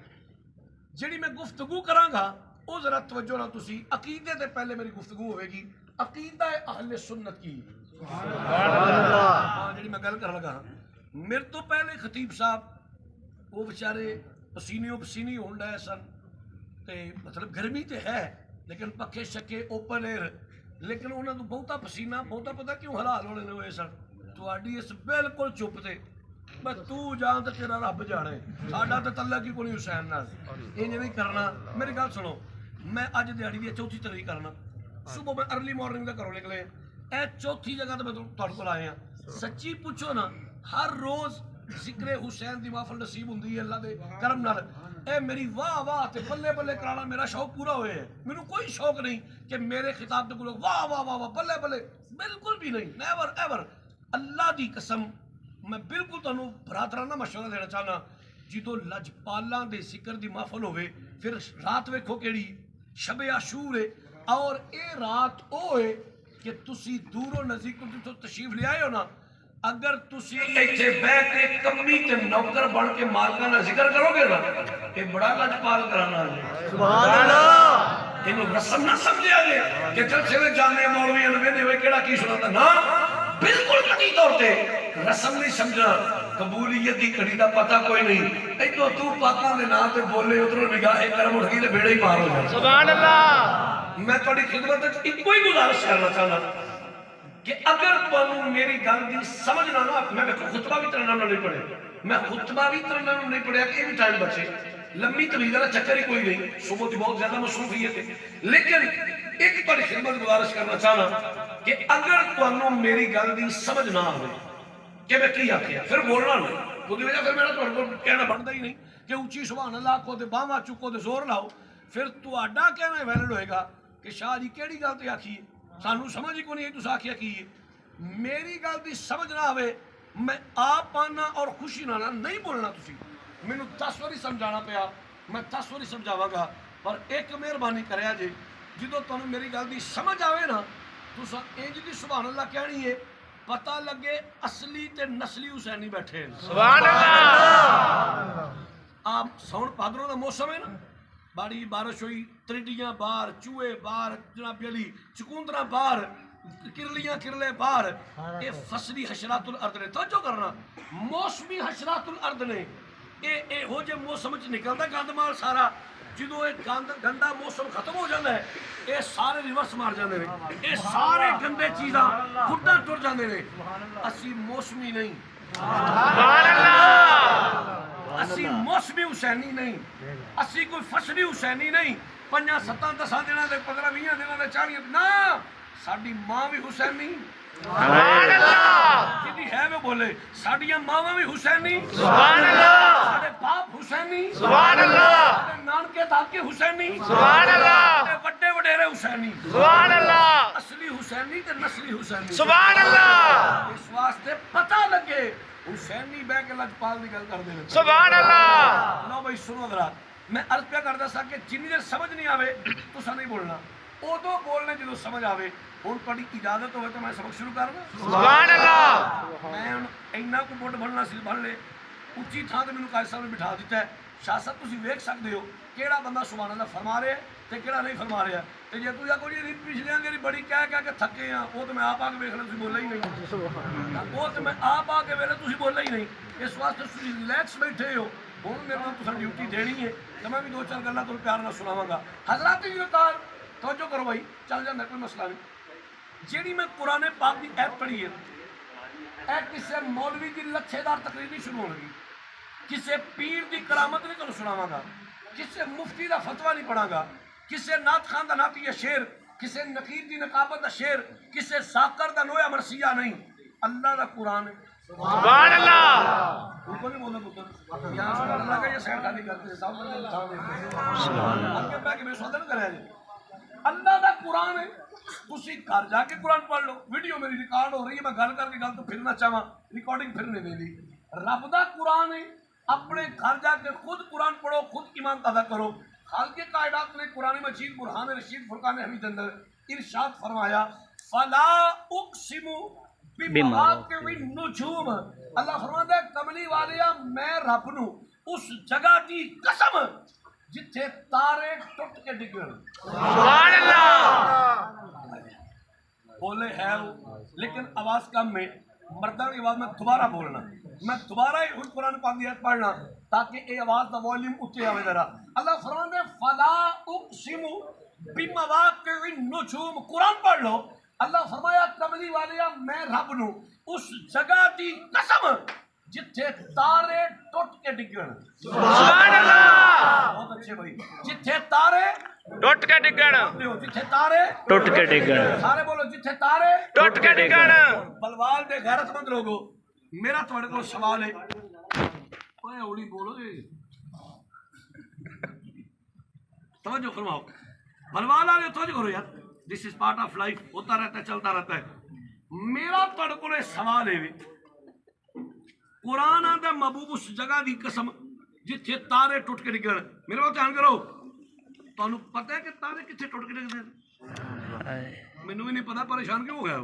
جیڑی میں گفتگو کراں گا او ذرا توجہ نہ تسی عقیدے دے پہلے میری گفتگو ہوئے گی عقیدہ اہل سنت کی سبحان اللہ جیڑی میں گل کر لگا میرے تو پہلے خطیب صاحب وہ بیچارے پسینے پسینی ہون ڈے سن مطلب گرمی تو ہے لیکن پکھے شکے اوپن ایئر لیکن انہوں نے بہتا پسینہ بہتا پتہ کیوں حلال ہونے نے ہوئے سن تواڈی اس بالکل چپ تے بس تو جان تے تیرا رب جانے ساڈا تے تعلق ہی کوئی حسین نال انج نہیں کرنا میری گل سنو میں اج دیہڑی دی چوتھی تاریخ کرنا صبح میں ارلی مارننگ دا گھروں نکلے اے چوتھی جگہ تے میں تہاڈے کول آیا سچی پوچھو نا ہر روز ذکر حسین دی محفل نصیب ہوندی ہے اللہ دے کرم نال اے میری واہ واہ تے بلے بلے کرانا میرا شوق پورا ہوئے ہے مینوں کوئی شوق نہیں کہ میرے خطاب تے کوئی واہ واہ واہ واہ بلے بلے بالکل بھی نہیں نیور ایور اللہ دی قسم میں بالکل تانوں برادرانہ مشورہ دینا چاہنا جدوں لجپالاں دے ذکر دی محفل ہوئے پھر رات ویکھو کیڑی شب عاشور ہے اور اے رات اوے کہ تسی دور و نزدیک تو تشریف لے آئے ہو نا اگر تسی ایتھے بیٹھ کے کمی تے نوکر بن کے مالکاں دا ذکر کرو گے نا اے بڑا لجپال کرانا ہے سبحان اللہ اینو رسم نہ سمجھیا جے کہ چل چلے جانے مولوی انویں ہوئے کیڑا کی سناتا نا بالکل قطعی طور تے رسم نہیں سمجھنا قبولیت دی کڑی دا پتہ کوئی نہیں ایتھوں تو پاکاں دے نام تے بولے ادھروں نگاہ کرم اٹھ گئی تے بیڑے ہی پار ہو جائے سبحان اللہ میں تہاڈی خدمت وچ ایکو ہی گزارش کرنا چاہنا کہ اگر تانوں میری گل دی سمجھ نہ نا میں خطبہ بھی ترنم نہیں پڑھے میں خطبہ بھی ترنم نہیں پڑھیا کہ بھی ٹائم بچے لمبی طویل والا چکر ہی کوئی نہیں صبح کی بہت زیادہ مصروفیت ہے لیکن ایک تہاڈی خدمت گزارش کرنا چاہنا کہ اگر تانوں میری گل دی سمجھ نہ آوے کہ میں کی آکھیا پھر بولنا نہیں خود وجہ پھر میرا تہاڈے کول کہنا بندا ہی نہیں کہ اونچی سبحان اللہ آکھو تے باواں چکو تے زور لاؤ پھر تہاڈا کہنا ویلڈ ہوئے گا کہ شاہ جی کیڑی گل تے آکھی سانوں سمجھ ہی کوئی نہیں تساں آکھیا کی ہے میری گل دی سمجھ نہ آوے میں آپ آنا اور خوشی نہ نہیں بولنا تسی مینوں 10 واری سمجھانا پیا میں 10 واری سمجھاواں گا پر ایک مہربانی کریا جے جدوں تانوں میری گل دی سمجھ آوے نا تساں انج دی سبحان اللہ کہنی ہے پتہ لگے اصلی تے نسلی حسینی بیٹھے ہیں سبحان اللہ آپ ساؤن بھادروں دا موسم ہے نا بڑی بارش ہوئی ترڈیاں باہر چوہے باہر جناب علی چکوندرا باہر کرلیاں کرلے باہر اے فصلی حشرات الارض نے توجہ کرنا موسمی حشرات الارض نے اے ہو جے موسم وچ نکلدا گند مال سارا جدوں اے گندا موسم ختم ہو جاندا ہے اے سارے ریورس مار جاندے نے اے سارے گندے چیزاں خوداں ٹر جاندے نے اسی موسمی نہیں سبحان اللہ اسی موسمی حسینی نہیں اسی کوئی فصلی حسینی نہیں 5-7-10 دنوں دے 15-20 دنوں دے 40 نا ساڈی ماں بھی حسینی سبحان اللہ جدی ہے وہ بولے ساڈیاں ماواں بھی حسینی سبحان اللہ ساڈے باپ حسینی سبحان اللہ ساڈے نانکے دادکے حسینی سبحان اللہ ساڈے وڈے وڈیرے حسینی سبحان اللہ اصلی حسینی تے نسلی حسینی سبحان اللہ اس واسطے پتہ لگے حسینی بہ کے لجپال دی گل کردے نے سبحان اللہ لو بھائی سنو ذرا میں عرض پہ کردا سا کہ جنی دیر سمجھ نہیں آوے تساں نہیں بولنا ادو بولنے جدو سمجھ آوے ہن تہاڈی اجازت ہوے تو میں سبق شروع کرنا سبحان اللہ میں ہن اینا کو مٹ بننا سی بن لے اونچی تھاں تے مینوں قائد صاحب نے بٹھا دیتا ہے شاہ صاحب تسی ویکھ سکدے ہو کیڑا بندہ سبحان اللہ فرما رہا ہے تے کیڑا نہیں فرما رہا تے جے تسی آکھو جی پچھلیاں دی بڑی کہہ کے تھکے ہاں وہ تے میں آپ آ کے ویکھ لے تسی بولا ہی نہیں وہ تے میں آپ آ کے ویلے تسی بولا ہی نہیں اس واسطے تسی ریلیکس بیٹھے ہو ہن میرے نال تساں ڈیوٹی دینی ہے تے میں بھی 2-4 گلاں تانوں پیار نال سناواں گا حضرات گرامی توجہ کرو بھائی چل جاندا کوئی مسئلہ نہیں جیڑی میں قرآن پاک دی ایت پڑھی ہے اے کسے مولوی دی لچھے دار تقریر نہیں شروع ہو لگی کسے پیر دی کرامت نہیں تانوں سناواں گا کسے مفتی دا فتویٰ نہیں پڑھاں گا کسے نعت خان دا نعتیہ شعر کسے نقیر دی نقابت دا شعر کسے ساکر دا نویا مرثیہ نہیں اللہ دا قرآن ہے سبحان اللہ ان کو نہیں بولنا پتر یہاں سبحان اللہ کا یہ سیر خالی کرتے ہیں سبحان اللہ آگے بیٹھ کے میں سوال نہ کرے اللہ دا قرآن ہے تسی گھر جا کے قرآن پڑھ لو ویڈیو میری ریکارڈ ہو رہی ہے میں گل کر کے گل تو پھرنا چاہواں ریکارڈنگ پھرنے دے دی رب دا قرآن ہے اپنے گھر جا کے خود قرآن پڑھو خود ایمان تازہ کرو خالق کائنات نے قرآن مجید برہان رشید فرقان حمید اندر ارشاد فرمایا فلا اقسم بمواقع النجوم اللہ فرماتا ہے کملی والیا میں رب نو اس جگہ دی قسم جتھے تارے ٹوٹ کے ڈگن سبحان اللہ بولے ہے وہ لیکن آواز کم میں مردان کی آواز میں دوبارہ بولنا میں دوبارہ ہی قرآن پاک دی آیت پڑھنا تاکہ یہ آواز دا والیوم اونچے آوے ذرا. اللہ فرماتے ہیں فلا اقسم بمواقع النجوم. قرآن پڑھ لو. اللہ فرمایا کملی والیا میں رب نو اس جگہ دی قسم جتھے تارے ٹوٹ کے ڈگن. سبحان اللہ. بہت اچھے بھائی. جتھے تارے ٹوٹ کے ڈگن. جتھے تارے ٹوٹ کے ڈگن. سارے بولو جتھے تارے ٹوٹ کے ڈگن. بلوال دے غیرت مند لوگو میرا تھوڑے کو سوال ہے. اوے اوڑی بولو جی. توجہ فرماؤ. بلوال والے توجہ کرو یار. دس از پارٹ آف لائف. ہوتا رہتا ہے چلتا رہتا ہے. میرا تھوڑے کو سوال ہے قرآن آندا محبوب اس جگہ دی قسم جتھے تارے ٹوٹ کے ڈگن. میرے کو دھیان کرو. تانوں پتہ ہے کہ تارے کتنے ٹوٹ کے ڈگدے ہیں؟ مینوں بھی نہیں پتا. پریشان کیوں ہو گیا؟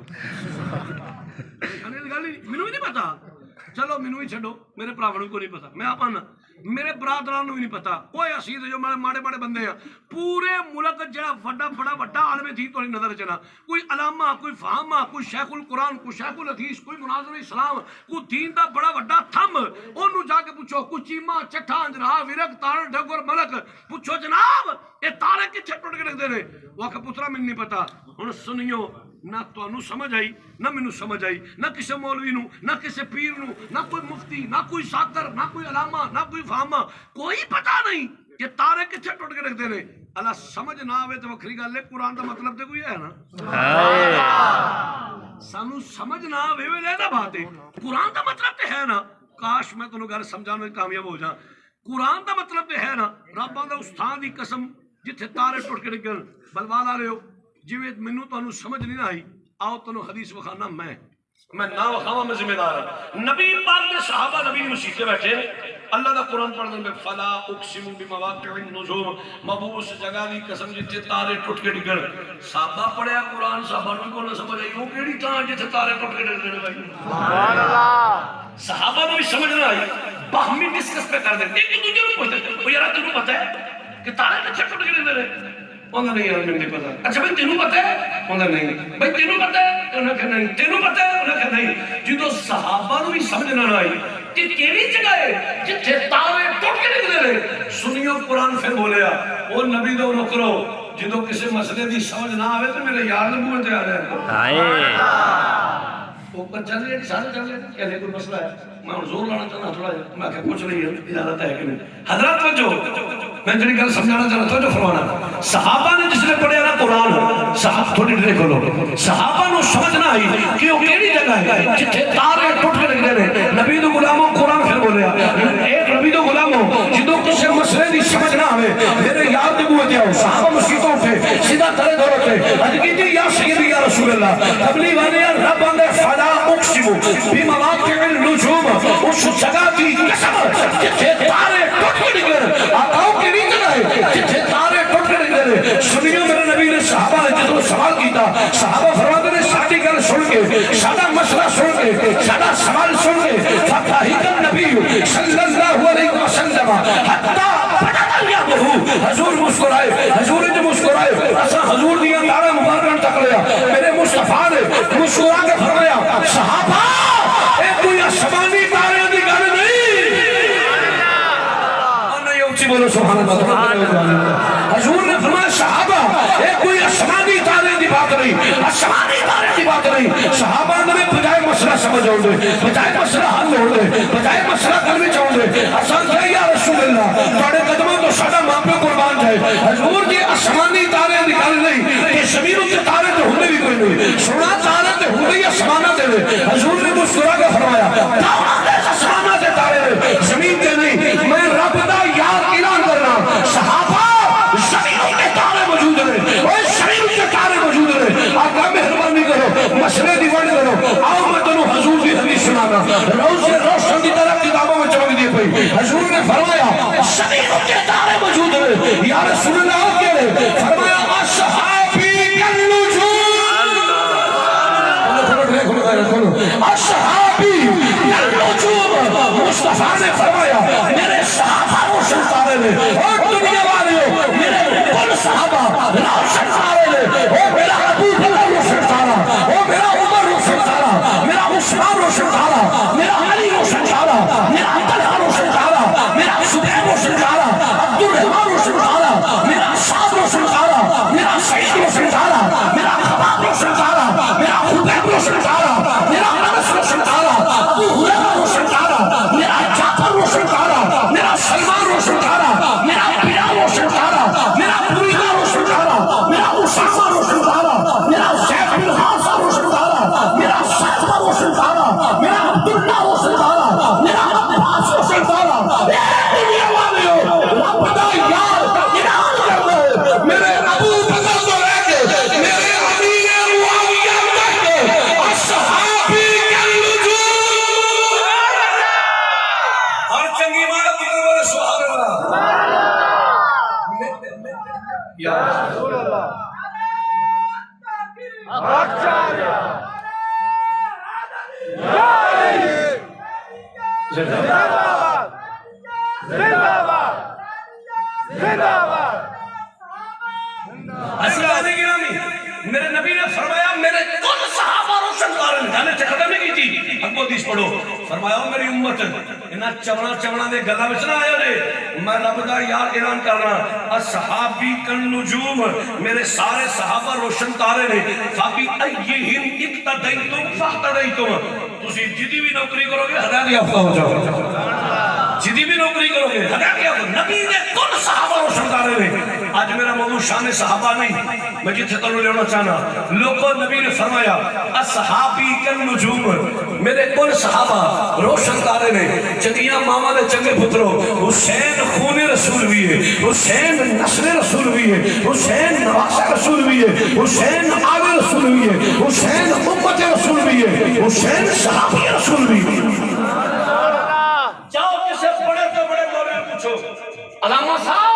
پریشانی کی گل ہی مینوں بھی نہیں پتا. چلو مینوں ہی چھڈو. میرے بھراواں کو نہیں پتا. میں آپ نا میرے برادران بھی نہیں پتا. کوئی اسی جو ماڑے ماڑے بندے ہیں پورے ملک جڑا بڑا وڈا عالم دین تو نظر چلا. کوئی علامہ کوئی فہامہ کوئی شیخ القرآن کوئی شیخ الحدیث کوئی مناظر اسلام کوئی دین دا بڑا وڈا تھم اونوں جا کے پوچھو کوئی چیما چٹھا انجرا ورک تار ڈگر ملک پوچھو جناب یہ تارے کتنے ٹوٹ کے رکھتے ہیں. وہ کہ پترا مینوں نہیں پتا. ہن سنیو نہ تانوں سمجھ آئی نہ مینوں سمجھ آئی نہ کسی مولوی نو نہ کسی پیر نو نہ کوئی مفتی نہ کوئی ساکر نہ کوئی علامہ نہ کوئی فہامہ کوئی پتہ نہیں کہ تارے کتنے ٹوٹ کے رکھتے ہیں. اللہ سمجھ نہ آوے تو وکری گل ہے. قرآن دا مطلب تے کوئی ہے نا. سانو سمجھ نہ آوے وے دا بات ہے. قرآن دا مطلب تے ہے نا. کاش میں تانوں گل سمجھانے میں کامیاب ہو جاں. قرآن دا مطلب تے ہے نا. رب دا استاد دی قسم جتھے تارے ٹوٹ کے ڈگن. بلوال والے ہو جویں مینوں تانوں سمجھ نہیں آئی آؤ تانوں حدیث وکھانا. میں نہ وکھاواں میں ذمہ دار ہوں. نبی پاک نے صحابہ نبی مسیح بیٹھے اللہ دا قرآن پڑھنے میں فلا اقسم بمواقع النجوم محبوب اس جگہ دی قسم جتھے تارے ٹوٹ کے ڈگن. صحابہ پڑھیا قرآن صحابہ نوں کوئی نہ سمجھ آئی وہ کیڑی تھاں جتھے تارے ٹوٹ کے ڈگن. بھائی سبحان اللہ. صحابہ نوں بھی سمجھ نہ آئی. باہمی ڈسکس پہ کر دے ایک دوسرے نوں پوچھتے او یار تینوں پتہ ہے کہ تارے کتنے ٹوٹ کے ڈگن نے؟ انہوں نے نہیں یار نہیں پتا. اچھا بھائی تینوں پتہ ہے؟ انہوں نے نہیں. بھائی تینوں پتہ ہے؟ انہوں نے نہیں. تینوں پتہ ہے؟ انہوں نے نہیں. جدوں صحابہ نوں بھی سمجھ نہ آئی کہ کیڑی جگہ ہے جتھے تارے ٹوٹ کے ڈگدے نے. سنیو قرآن پھر بولیا او نبی دو نکرو جدوں کسی مسئلے دی سمجھ نہ آوے تو میرے یار دے منہ تے آ جائے. اوپر چل رہے سارے چل رہے کہنے کوئی مسئلہ ہے. میں زور لانا چاہنا تھوڑا جا. میں کہ کچھ نہیں ہے اجازت ہے کہ نہیں. حضرات توجہ میں جڑی گل سمجھانا چاہنا توجہ فرمانا. صحابہ نے جس نے پڑھیا نا قرآن صحابہ تھوڑی دیر کھولو. صحابہ نو سمجھ نہ آئی کہ وہ کیڑی جگہ ہے جتھے تارے ٹوٹ کے ڈگدے نے. نبی دے غلاموں قرآن پھر بولیا ایک نبی دے غلاموں جدوں کسی مسئلے دی سمجھ نہ آوے میرے یاد دے منہ تے آؤ. صحابہ مسیتوں اٹھے سیدھا تلے دھوتے عرض کیتی یا سیدی یا رسول اللہ قبلی والے رب اندر فلا اقسم بمواقع النجوم اس جگہ کی قسم جتھے تارے ٹوٹ کے ڈگدے. آقاؤں کی نہیں جگہ ہے جتھے تارے ٹوٹ کے ڈگدے. سنیو میرے نبی نے صحابہ نے جدوں سوال کیتا صحابہ فرماتے نے ساری گل سن کے سارا مسئلہ سن کے سارا سوال سن کے فضحک النبی صلی اللہ علیہ وسلم حتی حضور مسکرائے. حضور جو مسکرائے ایسا حضور دیا تارا مبارکان تک لیا. میرے مصطفیٰ نے مسکرا کے فرمایا صحابہ اے کوئی آسمانی تارے دی گل نہیں. نہیں اونچی بولو سبحان اللہ. حضور نے فرمایا صحابہ اے کوئی آسمانی تارے دی بات نہیں. آسمانی تارے دی بات نہیں. صحابہ نے بجائے مسئلہ سمجھ ہو دے بجائے مسئلہ حل ہو دے بجائے مسئلہ کرنے چاہو دے آسان سے یا رسول اللہ تھوڑے قدموں تو سادہ ماں پہ قربان جائے. حضور جی آسمانی تارے نکال نہیں کہ زمینوں کے تارے تو ہونے بھی کوئی نہیں. سونا تارے تے ہونے یا آسمانہ تے دے. حضور نے مسکرا کے فرمایا آسمانہ تے تارے زمین تے نہیں. میں رب دا یاد اعلان کرنا صحابہ زمینوں کے تارے موجود ہیں اور زمینوں کے تارے موجود ہیں. آقا مہربانی کرو مسئلے دی ونڈ کرو. آؤ میں تنوں حضور دی حدیث سنانا روز روشن دی طرح کتابوں میں چمک دی پئی. حضور نے فرمایا زمینوں کے تارے موجود ہیں. یا رسول اللہ کہے فرمایا اصحابی کالنجوم. اصحابی کالنجوم. مصطفیٰ نے فرمایا میرے صحابہ روشن تارے نے اور دنیا والے میرے کل صحابہ روشن تارے نے. او میرا ابو بکر روشن تارا او میرا عمر روشن تارا میرا عثمان روشن تارا میرا علی روشن تارا یا رسول اللہ عزیزان گرامی، میرے نبی نے فرمایا میرے کل صحابہ روشن کارن جانے سے ختم نہیں کی تھی۔ اب حدیث پڑھو، فرمایا میری امت انہاں چونا دے گلا وچ نہ آیا جے، میں رب دا یار اعلان کرنا اصحابی کن نجوم، میرے سارے صحابہ روشن تارے نے، فابی ایہم اقتدیتم فاہتدیتم، تسی جدی بھی نوکری کرو گے ہدایت یافتہ ہو جاؤ، جدی بھی نوکری کرو گے ہدایت یافتہ۔ نبی نے کل صحابہ روشن تارے نے۔ آج میرا موضوع شان صحابہ نہیں، میں جتنے تنو لینا چاہنا، لوگوں نبی نے فرمایا اصحابی کن نجوم، میرے کل صحابہ روشن تارے نے، چنگیاں ماما دے چنگے پترو، حسین خون رسول بھی ہے، حسین نسل رسول بھی ہے، حسین نواس رسول بھی ہے، حسین آل رسول بھی ہے، حسین امت رسول بھی ہے، حسین صحابی رسول بھی ہے۔ جاؤ کسے بڑے تو بڑے مولوی پوچھو، علامہ صاحب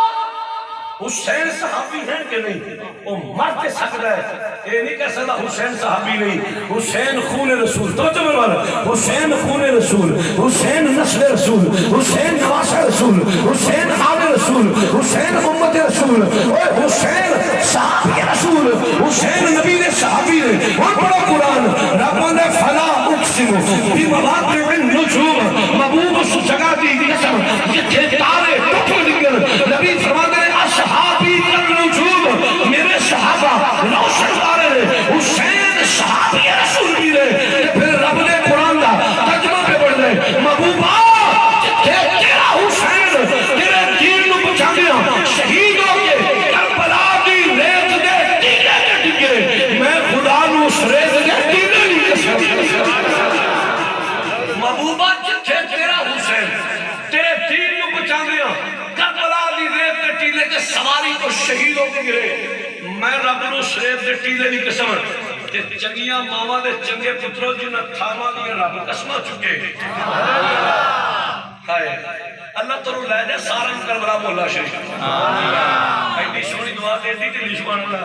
حسین صحابی ہیں کہ نہیں؟ وہ مر کے سکتا ہے، یہ نہیں کہہ سکتا حسین صحابی نہیں، حسین خون رسول، تو جو میرے حسین خون رسول، حسین نسل رسول، حسین نواس رسول، حسین آل رسول، حسین امت رسول، حسین صحابی رسول، حسین نبی نے صحابی نے۔ اور بڑا قرآن رب نے فلا اقسم بمواقع النجوم، محبوب اس جگہ دی قسم جتھے تارے ٹوٹ نکل، نبی فرماتے ہیں صحابی النجوم، میرے صحابہ روشن تارے نے، حسین صحابی رسول بھی نے۔ پھر رب نے قرآن دا ترجمہ پہ پڑھ لے، محبوبہ جتھے تیرا حسین تیرے دین نو بچا دیا شہید ہو کے کربلا دی ریت دے ٹیلے دے ڈگے، میں خدا نو اس ریت دے ٹیلے نہیں قسم۔ محبوبہ جتھے تیرا حسین تیرے دین نو بچا دیا کربلا دی ریت دے ٹیلے کے سواری کو شہید ہو کے گرے، میں رب نو اس ریت دے ٹیلے نہیں قسم کہ چنگیاں ماما دے چنگے پتروں جنہاں تھاما دیا رب قسمہ چکے۔ اللہ ترو لے جائے سارن کربلا مولا شریف، ایڈی سونی دعا دے دی تے سبحان اللہ،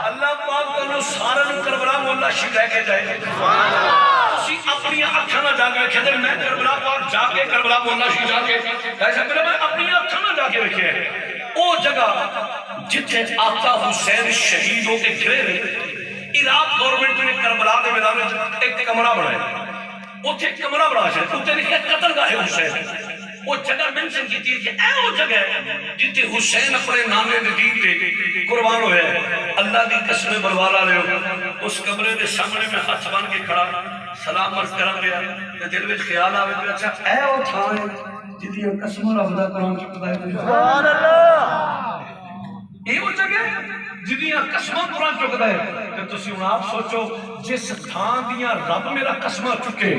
اللہ پاک تنو سارن کربلا مولا شریف لے کے جائے۔ تسی اپنی اکھاں نہ جا کے رکھے دے، میں کربلا پاک جا کے کربلا مولا شریف جا کے ایسا کرے، میں اپنی اکھاں نہ جا کے رکھے او جگہ جتھے آقا حسین شہید ہو کے گرے رہے۔ عراق گورنمنٹ نے کربلا دے میدان میں ایک کمرہ بنایا، اتھے ایک کمرہ بنا ہے، اتھے لکھے قتل گاہ حسین۔ وہ جگہ منشن کی تھی کہ اے وہ جگہ ہے جتھے حسین اپنے نامے دین دے قربان ہوئے ہیں۔ اللہ دی قسم بلوالا لے اس کمرے دے سامنے میں ہاتھ بن کے کھڑا سلام عرض کرا گیا، دل وچ خیال آوے کہ اچھا اے وہ تھا جتھی قسم رب دا قرآن چکتا ہے۔ سبحان اللہ، یہ وہ جگہ جدیاں قسمہ قرآن چکتا ہے۔ کہ تسی ہن آپ سوچو جس تھان دیاں رب میرا قسمہ چکے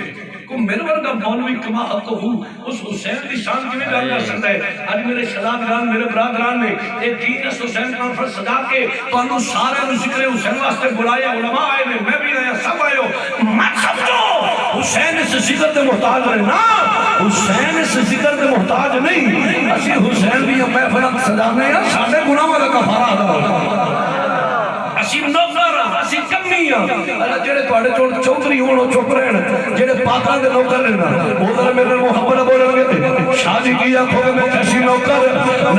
کو میرے ورگا مولوی کما حق ہوں اس حسین دی شان کی میں بیان کر سکتا ہے۔ آج میرے شہزادگان میرے برادران نے ایک دین اس حسین کانفرنس سجا کے تو انہوں سارے ذکر حسین واسطے بلایا، علماء آئے نے، میں بھی آیا، سب آئے ہو، مت سمجھو حسین اس ذکر دے محتاج رہے نا، حسین اس ذکر دے محتاج نہیں، اسی حسین بھی محفلت سجانے ہیں سارے گناہ والا کفارہ ادا ہوتا ہے۔ اسی نوکر اسی کمی اللہ جڑے تواڈے چوکری ہون چپ رہن، جڑے پاکاں دے نوکر رہنا ادھر میرے محبت بولن گے شادی کی آنکھوں میں کیسی نوکر،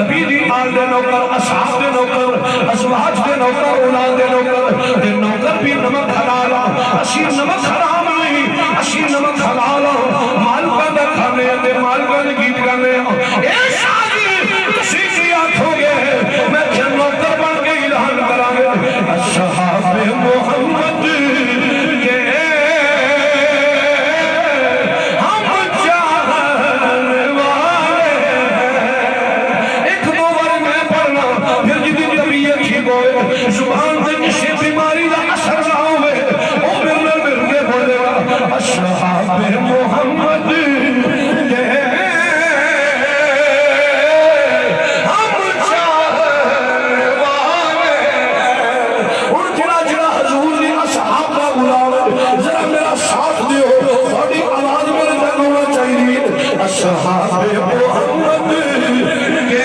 نبی دی آل دے نوکر، اصحاب دے نوکر، ازواج دے نوکر، اولاد دے نوکر، دے نوکر بھی نمک حلال، اسی نمک حرام نہیں، اسی نمک حلال، مالکاں دا کھانے دے مالکاں دے گیت گانے اے شادی تسی کی آنکھوں گے میں پھر نوکر بن کے اعلان کراں گے اصحاب محمد کے ہم چاہنے والے ایک دو بار میں پڑھنا پھر جدی طبیعت ٹھیک ہوئے زبان سے کسی بیماری کا اثر نہ ہوئے وہ مل کے بولے گا اصحاب محمد کے اصحاب محمد کے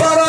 12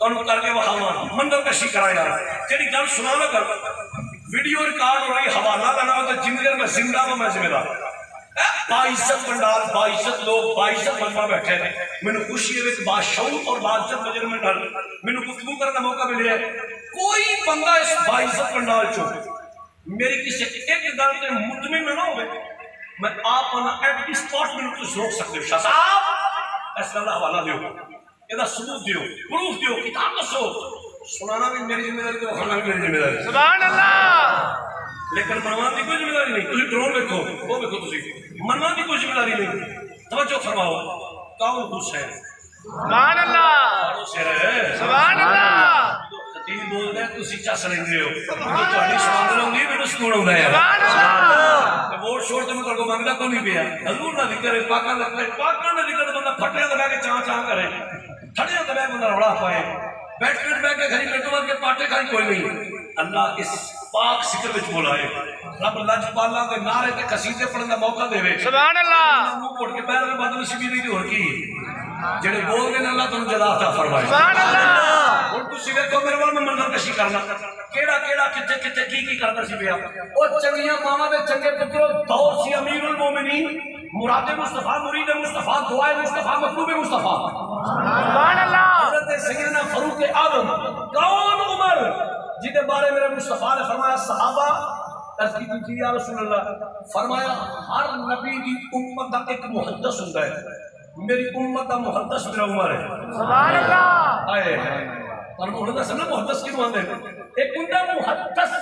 تمہیں کر کے وہاں منظر کشی کرایا جیڑی گل سنا میں کر ویڈیو ریکارڈ ہو رہی حوالہ کرنا ہو تو جن دیر میں زندہ ہوں میں ذمہ دار 22 پنڈال 22 لوگ 22 مجمع بیٹھے ہیں میں خوشی ہے بادشاہ اور بادشاہ بجر میں ڈال میں گفتگو کرنے کا موقع ملے ہے کوئی بندہ اس 22 پنڈال چو میری کسی ایک گل سے مطمئن نہ ہوئے میں آپ ایٹ دی سپاٹ میں کچھ روک سکتے ہو شاہ صاحب اس کا حوالہ دیو یہ ثبوت دیو پروف دیو کتاب دسو سنانا بھی میری ذمہ داری تو کھانا بھی میری ذمہ داری سبحان اللہ لیکن منوان کی کوئی ذمہ داری نہیں تھی ڈرون دیکھو وہ دیکھو تھی منوان کی کوئی ذمہ داری نہیں توجہ فرماؤ کون حسین سبحان اللہ سبحان اللہ خطیب بول رہے ہیں تسی چس رہندے ہو تو تہاڈی سوال ہوندی مینوں سکون ہوندا ہے سبحان اللہ ووٹ چھوڑ تے میں تہاڈے کو منگدا کوئی نہیں پیا حضور دا ذکر ہے پاکاں دا ذکر بندہ پھٹے دبا کے چاں چاں کرے تھڑے دبا کے بندہ روڑا پائے بیٹھ کے گھڑی لٹوا کے پاٹے کھائی کوئی نہیں اللہ اس پاک ذکر وچ بلائے رب لجپالاں دے نعرے تے قصیدے پڑھن دا موقع دے سبحان اللہ منہ گھٹ کے پیر میں بد نصیبی نہیں ہور کی جڑے بول گئے اللہ تانوں جزا عطا فرمائے سبحان اللہ ہن تسی ویکھو میرے ول میں منظر کشی کرنا کیڑا کتے کی کردا سی پیا او چنگیاں ماواں دے چنگے پترو دور سی امیر المومنین مراد مصطفی مرید مصطفی دعائے مصطفی مطلوب مصطفی سبحان اللہ حضرت سیدنا فاروق اعظم کون عمر جس کے بارے میرے مصطفیٰ نے فرمایا صحابہ تذکیر کی یا رسول اللہ فرمایا ہر نبی کی امت کا ایک محدث ہوتا ہے میری امت کا محدث میرا عمر ہے سبحان اللہ آئے اور محدث نا محدث کی مانتے ہیں ایک بندہ محدث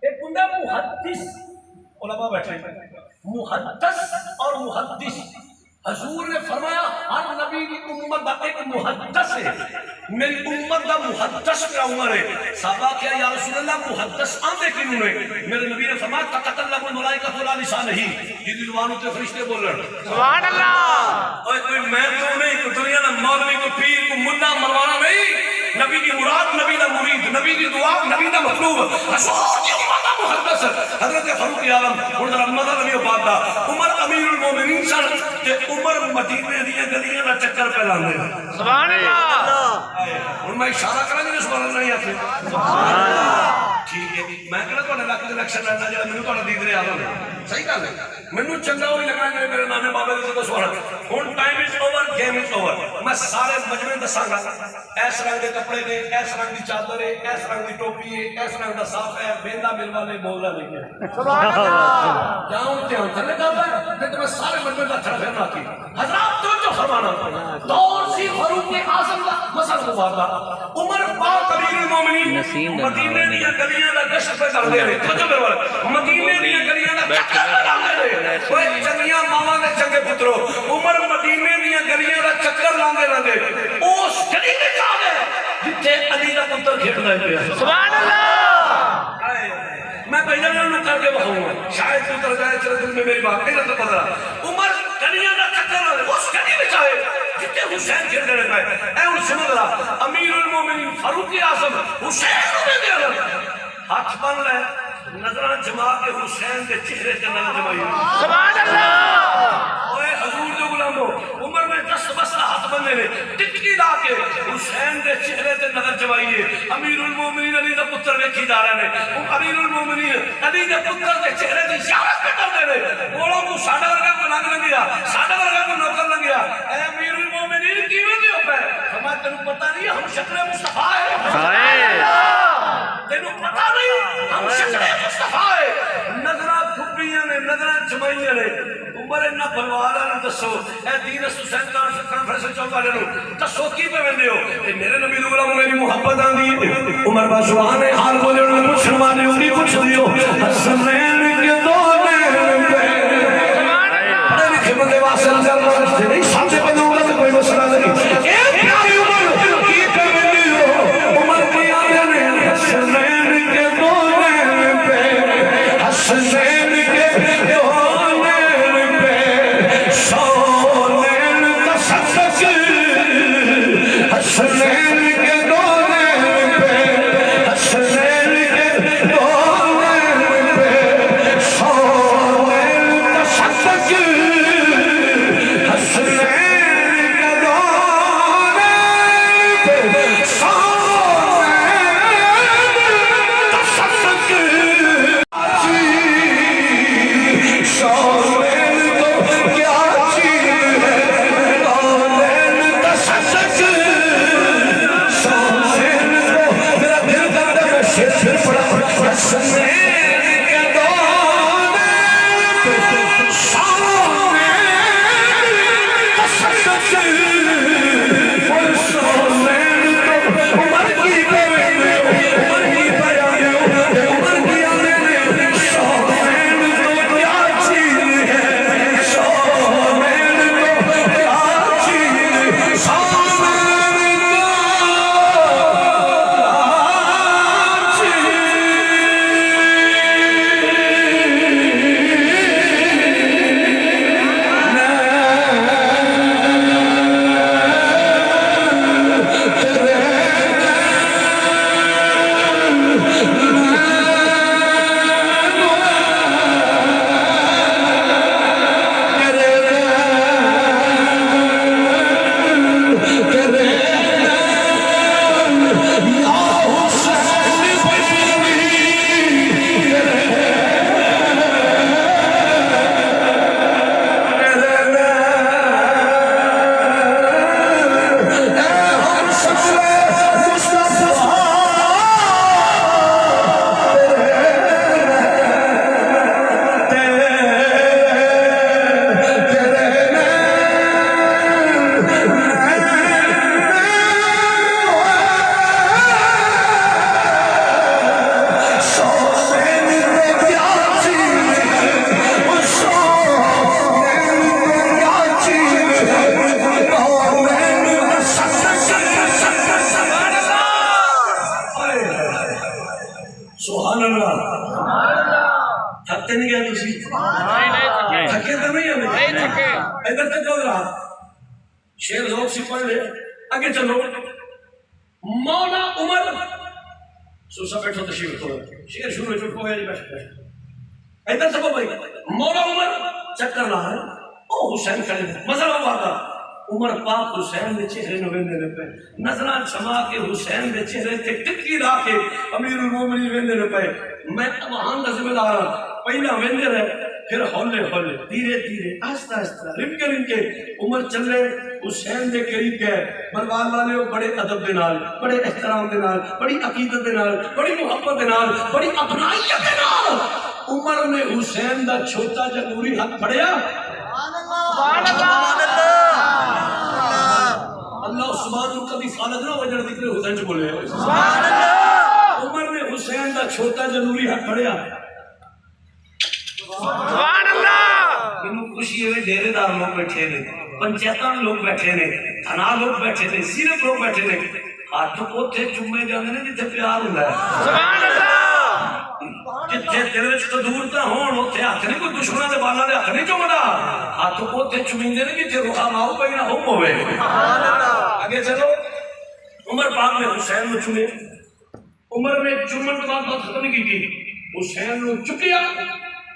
ایک بندہ محدث علماء بیٹھے محدث اور محدث حضور نے فرمایا ہر نبی کی امت کا ایک محدث ہے میری امت کا محدث میرا عمر ہے صحابہ کیا یا رسول اللہ محدث آندے کیوں نے میرے نبی نے فرمایا تکلم الملائکۃ ولا لسان ہی یہ دلوانوں تے فرشتے بولن سبحان اللہ اوے کوئی میں تو نہیں کوئی دنیا دا مولوی کو پیر کو ملا ملوانا نہیں نبی کی مراد نبی دا مرید نبی کی دعا نبی دا مطلوب رسول کی امت دا محدث حضرت فاروق اعظم اور ذرا مدد نبی بات دا عمر امیر المومنین سن تے عمر مدینے دی گلیاں دا چکر پہ لاندے سبحان اللہ ہن میں اشارہ کراں جے سبحان اللہ نہیں آتے سبحان اللہ ٹھیک ہے میں کہنا تہاڈے علاقے دے الیکشن لڑنا جڑا مینوں تہاڈا دیدرے آدم صحیح گل ہے مینوں چنگا وہی لگنا جے میرے نانے بابے دے تو سوال ہن time is over game is over میں سارے مجمع دساں گا اس رنگ دے کپڑے نے اس رنگ دی چادر ہے اس رنگ دی ٹوپی ہے اس رنگ دا صاف ہے بیندا مل والے بولدا نہیں ہے سبحان اللہ جاؤں تے ہن چلے گا میں تو سارے مجمع دا چھڑ پھرنا کی حضرات توجہ فرمانا دور سی فاروق اعظم دا مسل مبارک عمر پاک امیر المومنین مدینے دی گلیاں دا گشت پہ کر دے توجہ میرے وال مدینے دی گلیاں دا چکر پہ لاندے اوے چنگیاں ماواں دے چنگے پترو عمر مدینے دی گلیاں دا چکر لاندے رہندے اس گلی وچ جا گئے جتھے علی دا پتر کھیڈدا پیا سبحان اللہ میں بھائیاں نوں کر کے بخاؤں شاید پتر جائے چلے دل میں میری بات نہیں پتہ عمر گلیاں دا چکر لاندے اس گلی وچ آئے جتھے حسین کھیڈ رہے ہیں اے ان سمجھ رہا امیر المومنین فاروق اعظم حسین نوں دے دے ہاتھ بن لے نظراں جما کے حسین دے چہرے تے نظر جمائی سبحان اللہ اوے حضور دے غلامو عمر میں 10 مسئلہ ہاتھ بننے نے ٹکٹی لا کے حسین دے چہرے تے نظر جمائیے امیر المومنین علی دا پتر ویکھی جا رہے نے امیر المومنین علی دے پتر دے چہرے دی زیارت پہ کر دے نے بولو کو ساڈا ورگا کو لنگ گیا ساڈا ورگا کو نوکر لگ گیا اے امیر المومنین کیویں دی ہو پے ہمیں تینوں پتہ نہیں ہم شکل مصطفی ہے تینوں پتہ نہیں ہم شکل مصطفی ہے نظراں کھپیاں نے نظراں جمائیاں نے عمر نہ بلوالا نہ دسو اے دین حسین کانفرنس چوک والے نو دسو کی پہ ویندے ہو تے میرے نبی دے غلام میری محبت آندی عمر با سبحان حال بولے انہوں نے پوچھن والے انہی پوچھ دیو حسنین کے دو نین پہ پڑھے لکھے بندے واسطے نظر رکھتے نہیں سامنے بندوں کا کوئی مسئلہ نہیں اے پیاری عمر کی پہ ویندے ہو عمر کی آیا نے حسنین کے دو نین پہ حسنین کے دو حسنین کے دو نین پہ حسنین کے سبحان اللہ تھکتے نہیں گیا تسی تھکے تو نہیں ہیں ادھر تک چل رہا شیر ذوق سے پڑھ لے آگے چلو مولا عمر سوسا بیٹھو تشریف کرو شیر شروع میں چکو ہے بیٹھ ادھر تک بھائی مولا عمر چکر رہا ہے او حسین کرے مزہ ہوا تھا عمر پاک حسین دے چہرے نو ویندے نے پے نظراں چھما کے حسین دے چہرے تے ٹکی لا کے امیر المومنین ویندے نے پے میں وہاں دا ذمہ دار ہوں پہلا ویندے رہے پھر ہولے ہولے دھیرے دھیرے آہستہ آہستہ رن کے عمر چلے حسین دے قریب گئے بلوال والے بڑے ادب دے نال بڑے احترام دے نال بڑی عقیدت دے نال بڑی محبت دے نال بڑی اپنائیت دے نال عمر نے حسین دا چھوٹا جا نوری ہاتھ پھڑیا اللہ سبحانہ کبھی فالد نہ وجہ ذکر حسین سے بولے عمر نے حسین دا چھوٹا جا نوری ہاتھ پھڑیا سبحان اللہ انہوں خوشی ہوئے ڈیرے دار لوگ بیٹھے نے پنچایتاں لوگ بیٹھے نے تھنا لوگ بیٹھے نے صرف لوگ بیٹھے نے ہاتھ اوتھے چومے جاندے نے جتھے پیار ہوندا ہے سبحان اللہ جتھے دل وچ قدورتاں ہون اوتھے ہاتھ نہیں کوئی دشمناں دے بالاں دے ہاتھ نہیں چومدا ہاتھ اوتھے چومیندے نے جتھے روحاں ماؤ پئی نہ ہم ہوے آگے چلو عمر پاک نے حسین نو چومے عمر نے چومن تو بعد ختم نہیں کی حسین نو چکیا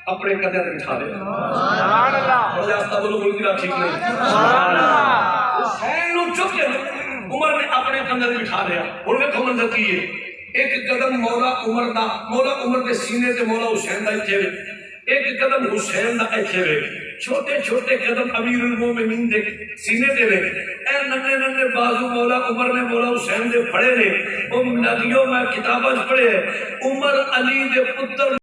اپنے قدر بٹھا دے سبحان اللہ اور راستہ بولو بول دیا ٹھیک نہیں سبحان اللہ حسین نو چک کے عمر نے اپنے قدر بٹھا دیا اور دیکھو منظر کی ایک قدم مولا عمر کے سینے تے مولا حسین دا ایتھے ایک قدم حسین دا ایتھے چھوٹے چھوٹے قدم امیر المومنین دے سینے دے اے ننے ننے بازو مولا عمر نے مولا حسین دے پھڑے نے او نبیوں میں کتاباں پڑھے عمر علی دے پتر